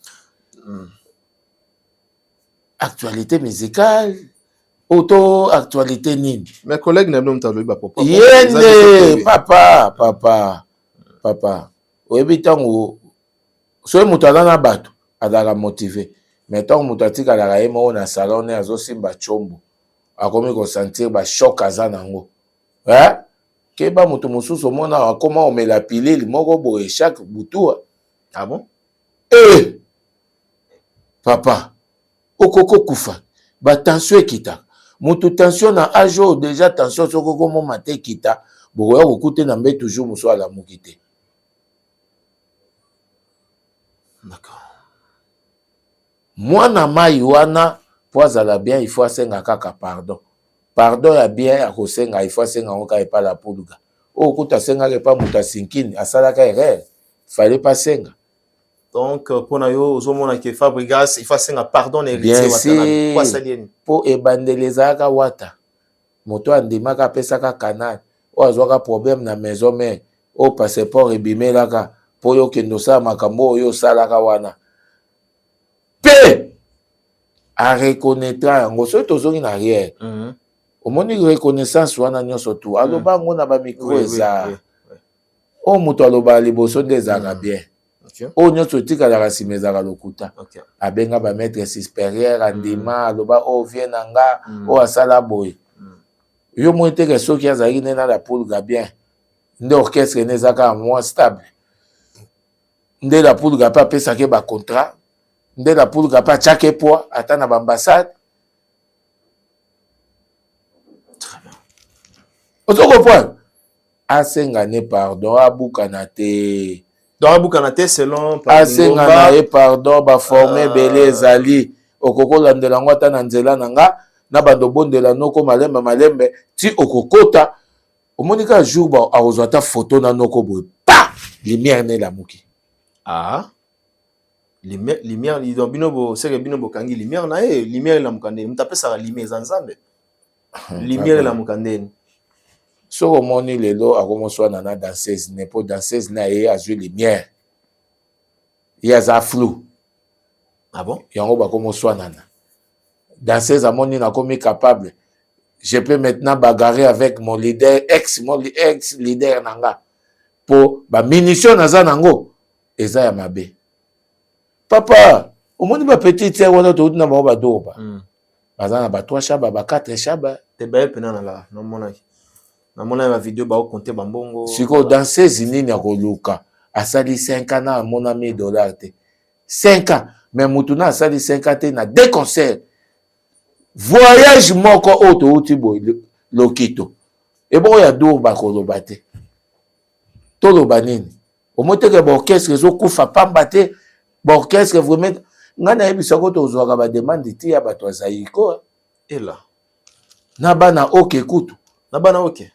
actualité musicale auto actualité nini mes collègues n'aiment pas le papa yende papa oyebi tango soki moto aza na bato azalaka motive mais ntango moto atikalaka ye moko na salon ne azosimba tshombo akomi kosentir bashock aza nango keba moto mosusu omona akoma omela pilili moko boye chaque butua ah bon papa okoko kufa batension ekitaka moto tension na age oyo déjà tension soki okomoma te ekita bokoya kokute na mbe toujours mosu alamuki te. D'accord. Mwana mai wana po azala bien il faut asenga kaka pardon. Pardon ya bien akosenga il faut asenga ngoka epa la puluga. O kuta senga epa muta sinkini asalaka erreur. Fallait pas senga. Donc pour nayo ozomona ke Fabregas il faut asenga pardon héritier watana. Kwa salieni. Po ebandelezaka wata. Moto andimaka pesaka canal. O azwaka problème na maison mais o passeport ebimelaka. Po yo kendo sa makambo yo salaka wana pe a reconnaître yango so tozongi na arrière omoni reconnaissance wana nyonso tu aloba ngo na ba micro eza o muto aloba liboso nde ezaka bien o nyonso tikalaka nsima ezaka lokuta abenga ba maître supérieur andima aloba o vie na nga o asala boye yo mo teke soki azalaki nde na la pulga bien nde orchestre ne ezaka moins stable nde la pulga pa pesake ba contrat nde la pulga pa chake poa ata na ambassade. Très bien. Ozo comprendre asenga ne pardon abukana te donc abukana te selon asenga na e pardon ba former belé ezali okokola ndela ngota na nzela nanga na bando bondela noko malembe ti okokota omonika jour ba azwa ta photo na noko boy pa lumière ne la muki. Ah, lumière, donc binobo, c'est que binobo kangi lumière na lumière la mukande, mtape sa lumière zanzambe. Lumière la mukande. So omoni lelo akomoswa na danseuse, ne po danseuse na ye azui lumière. Ya za flou. Ah bon? Yango bakomoswa nana. Danseuse amoni na komi capable. Je peux maintenant bagarrer avec mon leader ex leader nanga. Po ba munition naza nango. Eza ya mabe. Papa, omoni ba petit tse wana to na ba doba. Bazana ba 3 chaba ba 4 chaba. Te ba pena na la, na mona ba vidéo ba compter bambongo. Siko danseuse nini ya koluka. Asali 5 ans na mona $1000 te. 5 ans, mais mutuna asali 5 ans te na 2 concerts. Voyage moko auto uti boy lokito. E bon ya doba koloba te. Toloba nini? Omoteke ba orchestre zo kufa pamba te ba orchestre vraiment ngana yebisa ko tozwaka ba demande ti ya bato azayiko et là na bana oke kutu na bana oke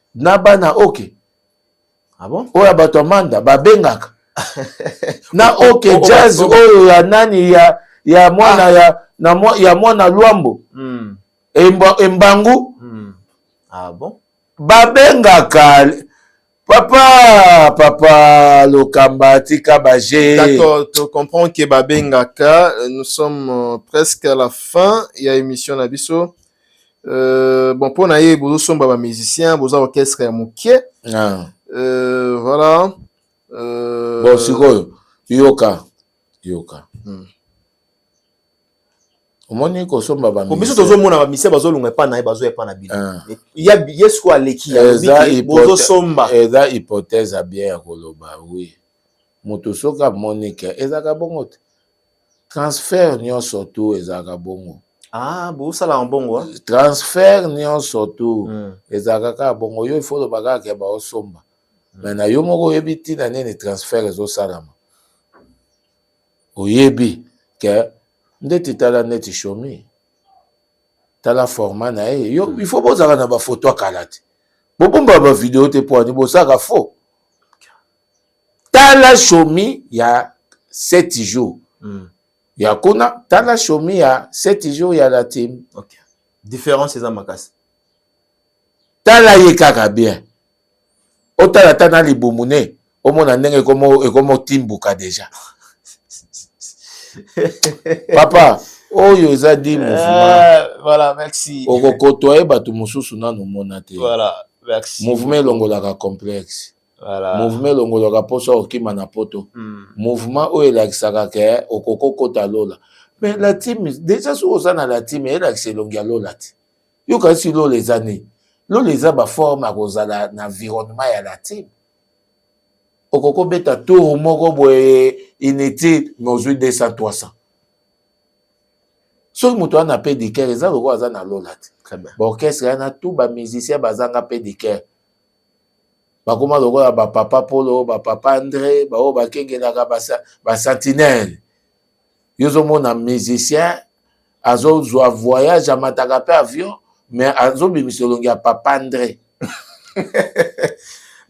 ah bon oya bato manda ba bengaka na oke jazz oyo ya nani ya mwana ya mwana Luambo embangu ah bon ba bengaka Papa, Lokamba, Tika Bagé. D'accord, tu comprends que Babengaka, nous sommes presque à la fin. Il y a émission Nabiso. Bon, pour naïe, vous sommes baba musicien, vous avez orchestre à Mouké. Voilà. Bon, c'est quoi? Yoka. Au moins, il y a un baba musicien. Comme si tu as un musicien, tu as pas na bazo pas na bil. Il y a yesko aleki ya bozo somba. Eza hypothèse à bien koloba, oui. Motosoka Monica, ezaka bongo. Transfert nyon surtout ezaka bongo. Ah, bon ça là en bongo. Transfert nyon surtout ezaka ka bongo yo il faut le baga ke ba osomba. Mais na yo moko yebiti na nene transfert ezo salama. Oyebi ke ndeti tala neti shomi. Tala format na yo il faut bozaka na ba photo kalati. Bobomba ba vidéo te poani bosaka faux. Tala shomi ya 7 jours. Ya kuna tala shomi ya 7 jours ya la team. OK. Différence c'est ça makas. Tala ye kaka bien. Otala tana libumune. Omona ndenge komo timbuka déjà. Papa, oyo eza di mouvement. Voilà, merci. Okokotoye batu mususu nanu monate. Voilà, merci. Mouvement longolaka complexe. Voilà. Mouvement longolaka poso okima na poto. Mouvement oyo elakisaka ke okoko kota lola. Mais la team déjà sur osana la team elakise longia lola ti. Yo kasi lo les années. Lo les aba forme a kozala na environnement ya la team. Okoko beta tour moko boye inutile nozui 200 300. So muto ana pe de cœur eza loko aza na lola ti. Très bien. Ba orchestre na tout ba musicien bazanga pe de cœur. Bakoma loko ya ba papa Polo, ba papa André, ba o ba kengelaka ba sentinelle. Yozo mona musicien azo zwa voyage amataka pe avion mais azo bimisolongi ya papa André.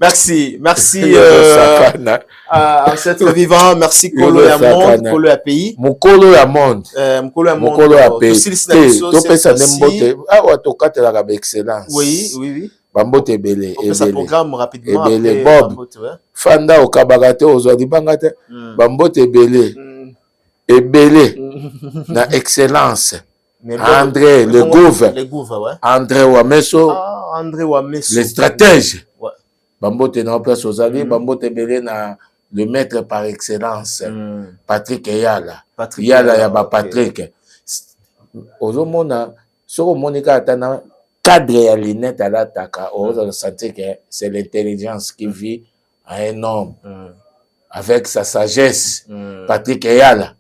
Merci à cet vivant, merci Kolo ya monde, Kolo ya pays. Mukolo ya monde. Mukolo ya pays. To pesa nembote. Ah wa to katela ka excellence. Oui. Bambote belé. On fait ça programme rapidement. Belé Bob. Fanda okabagate ozwa libangate. Bambote belé. Ebelé. Na excellence. André le Gouve. André Wameso. André Wameso. Les stratèges. Bambote na place ozali, Bambote belé na le maître par excellence. Patrick Yala. Yala ya ba Patrick. Ozomona soko monika atana cadre ya lunette à l'attaque, on va sentir que c'est l'intelligence qui vit à un homme avec sa sagesse. Patrick Yala.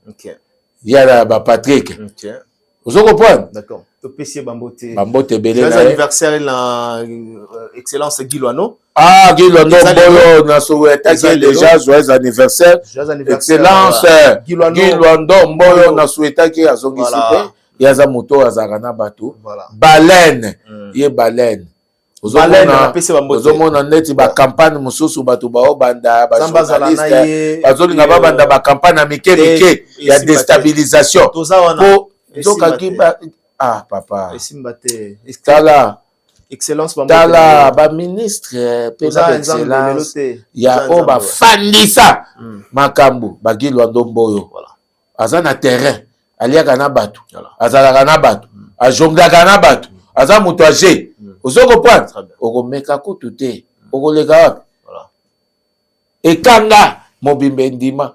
Yala ba Patrick. Vous comprenez? D'accord. PC Bambote. Bambote belé. C'est l'anniversaire la excellence Guiloano. Ah, Guiloano Boyo na souhaité déjà joyeux anniversaire. Excellence Guiloano Boyo na souhaité que azongi super. Yaza moto azarana bato. Baleine. Ye baleine. Ozomona neti ba campagne mususu bato ba obanda ba journaliste. Bazolinga ba banda ba campagne mike ya déstabilisation. Po zokaki ba ah papa. Tala excellence tala ba ministre pesa excellence. Ya o ba fandisa makambu ba Gilwando Mboyo. Azana terrain. Aliaka na bato. Azalaka na bato. Ajongaka na bato. Aza moto age. Ozoko point. Okomeka kutu te. Okoleka wapi. Ekanga mobimbe ndima.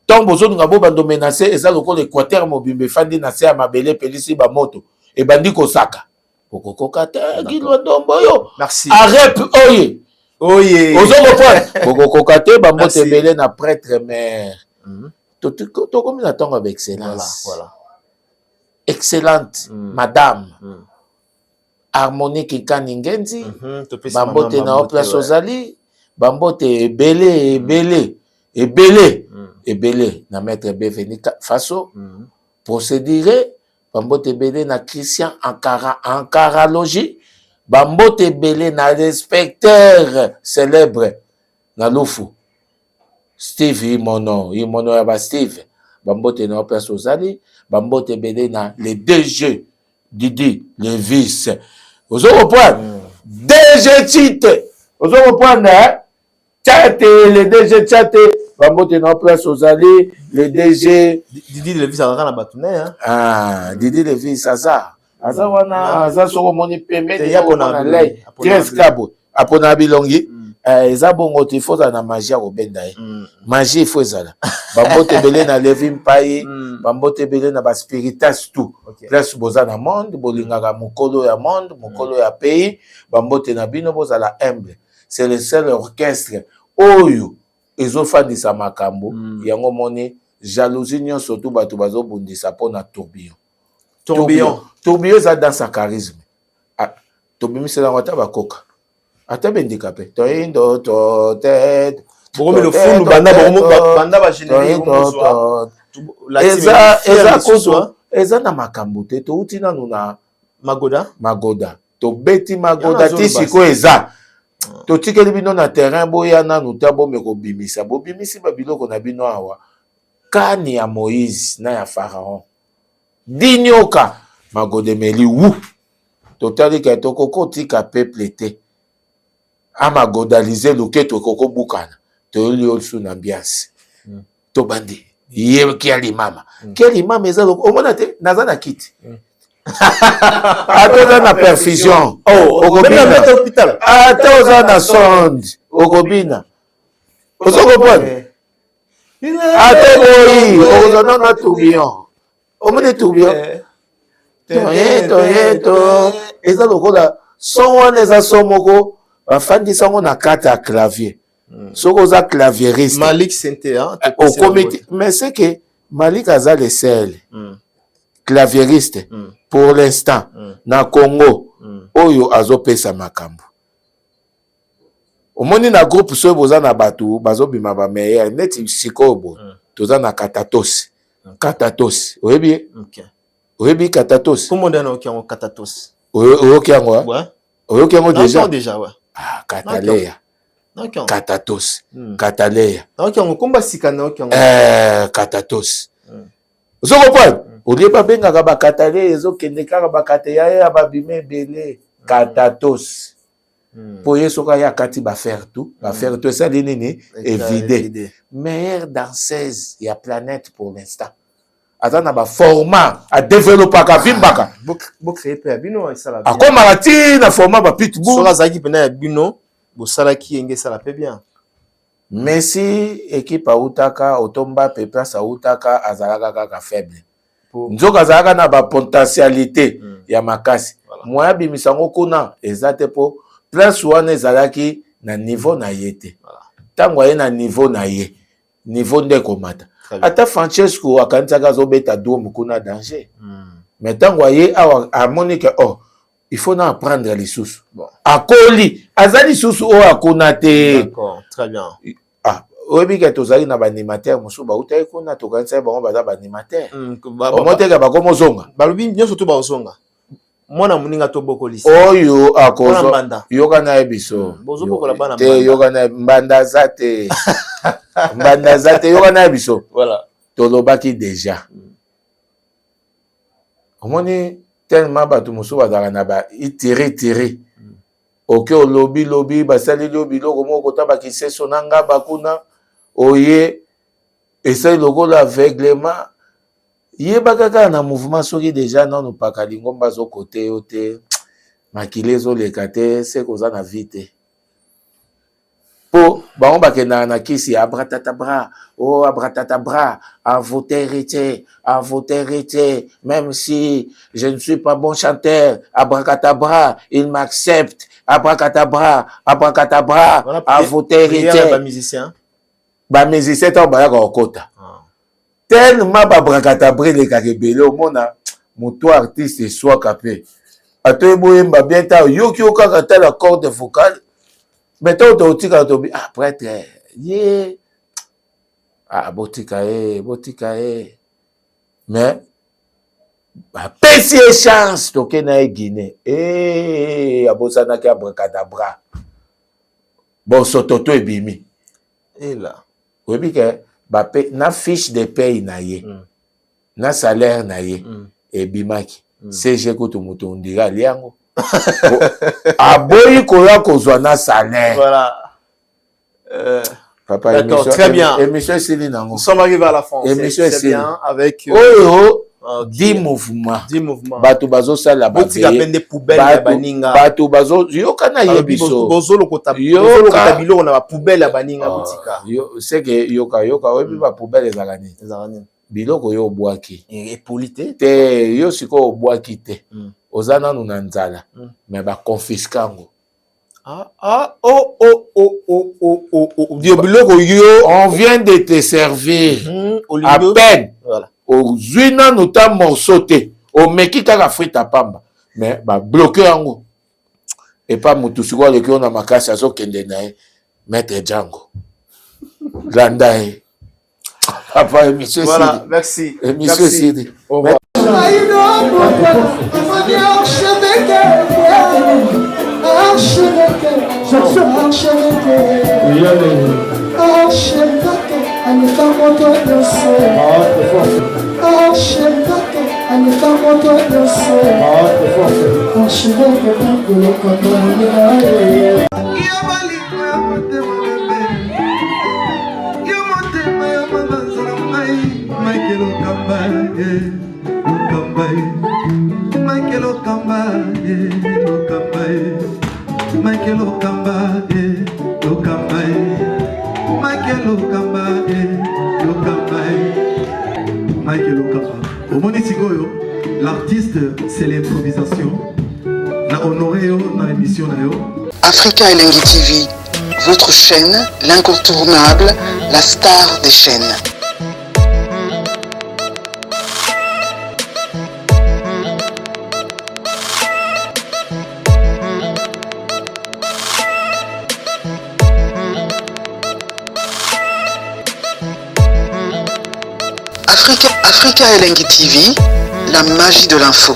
Tant bozo nga bo bando menacer eza lokola Équateur mobimbe fandi na se ya mabele pelisi ba moto. E bandi kosaka. Okokoka te Gilwando Mboyo. Merci. Arep oye. Ozoko point. Okokoka te ba moto ebele na prêtre mère. Tout comme la tongue avec excellence. Voilà. Excellente, madame. Harmonique Kaningenzi. Bambote na place ozali. Bambote ebele. Na maître Beveni Faso. Procédure. Bambote ebele na Christian Ankaralogie. Bambote ebele na l'inspecteur célèbre. Na Lufu. Steve Imono ya ba Steve. Bambote na place ozali. Bambote belé na les deux jeux. Didi, le vice. Vous reprendre. DG titre. Vous reprendre. Tchate, le DG Tchate. Bambote na place aux allées, le DG. Didi Levi ça va na batouné hein. Ah, Didi Levi ça. Aza wana, aza soko moni pembe ya bona lei. Tres kabo. Apona bilongi. Eza bongo te foza na magie ya kobenda ye. Magie faut ezala. Bambote belé na Levi Mpaye, bambote belé na ba spiritas tout. Place boza na monde, bolingaka mokolo ya monde, mokolo ya pays, bambote na bino bozala humble. C'est le seul orchestre oyo ezofandisa makambo yango moni jalousie nyonso tout bato bazobundisa pona tourbillon. Tourbillon eza dans sa charisme. Tobimisela ngata bakoka. Ata bendikape. Toindo to tête. Bogomi le fulu banda ba générer eza na makambo te to utina nuna magoda to beti magoda tisiko eza to tikeli bino na terrain boya nanu ta bombe ko bimisa bobimisi ba biloko na bino awa kani ya Moïse na ya Pharaon dinyoka magode meli wu to tali ka to koko tika peuple te amagodaliser loketo koko bukana to liyo su na ambiance to bandi ye kiali mama eza omona te nazana kiti atoza na perfusion okobina na hôpital atoza na sonde okobina osokopona atoboyi okozana na tourbillon omone tourbillon to eza lokola son wana eza son moko bafandisa yango na kati ya clavier soko oza clavieriste Malik Sente mais c'est que Malik aza le seul clavieriste pour l'instant na Congo oyo azopesa makambo omoni na groupe soyo boza na bato bazobima ba meilleur neti sikobo toza na Katatos oyebi Katatos komonda na okiango Katatos oyokiango déjà ouais Kataleya Katatos Kataleya okiango komba sikana okiango Katatos Zokopon olie babengaka bakatale ezokende kaka bakateya ya babime ebele Katatos po ye soka ya kati bafaire tout esali nini évide meilleure danseuse ya planète pour l'instant aza na baformat adevelopaka vimbaka bocreye mpe ya bino esala akomaka ti na format bapitbull soki azalaki mpena ya bino bosalaki yenge esala mpe bien Messi équipe autaka otomba pe place autaka azalaka kaka faible nzoka azalaka na ba potentialité ya makasi moya bimisango kuna ezate po place wana ezalaki na niveau na yete tango ye na niveau na ye niveau nde komata ata Francesco akanisaka azobeta dome kuna danger mais tango ye awa amoni ke il faut na apprendre lisusu akoli azali lisusu o akuna te d'accord très bien oyebi ke tozali na baanimateur mosusu bautaki kuna tokanisa bango baza baanimateur omoteka bakomozonga balobi nyonso to bazonga mwana moninga to bokolisi oyo akozwa yoka na ye biso te yoka na mbanda za te mbanda za te yoka na ye biso tolobaki deja omoni tellement bato mosusu bazalaka na ba itiri oke olobi basali biloko moko kota bakiseso na ngaba kuna oye esali lokola aveuglement yebaka kaka na mouvement soki deja nano pakali ngomba azokote yo te makili ezoleka te se koza na vie te po bango bakendaka na kisi abratatabra abratatabra avoterité même si je ne suis pas bon chanteur abracadabra il m'accepte abracadabra avoterité bamusicien ntango bayaka kokota tellement babracadabra elekaka ebele omona moto artiste eswaka mpe atoyebi oyemba bien ntango yoki yo kaka tala corde vocale mais ntango totikaka tobi prêtre ye botika ye mais bapesi ye chance tokende ye Guinée abosanaki abracadabra bosototo ebimi oyebi ke na fiche de paye na ye na salaire na ye ebimaki CG kutu moto ondira aliango aboyi koya kozwa na salaire Papa, d'accord, très bien. Émission est signée. Nous sommes arrivés à la fin. Émission est c'est bien avec 10 mouvements. 10 mouvements. Bato bazo sala ba. Botika pende poubelle ya baninga. Bato bazo yoka na yebiso. Bozolo kota bilo na ba poubelle ya baninga botika. Yo c'est que yoka obi ba poubelle ezalani. Ezalani. Biloko yo obwaki. Epolite te yo siko obwaki te. Ozana nanu na nzala. Mais ba confiskango. On vient de te servir à peine. Voilà. Au zuina nous t'a morsoté. Au meki kaka frita pamba. Mais bah bloqué en et pas mutusiko le on a makasi azo kende nae mettre Django. Landae. Papa monsieur voilà, merci. Monsieur Sidi. Au revoir. L'artiste, c'est l'improvisation. Na honoré dans l'émission. Africa Elengi TV, votre chaîne, l'incontournable, la star des chaînes. Africa Elengi TV, la magie de l'info.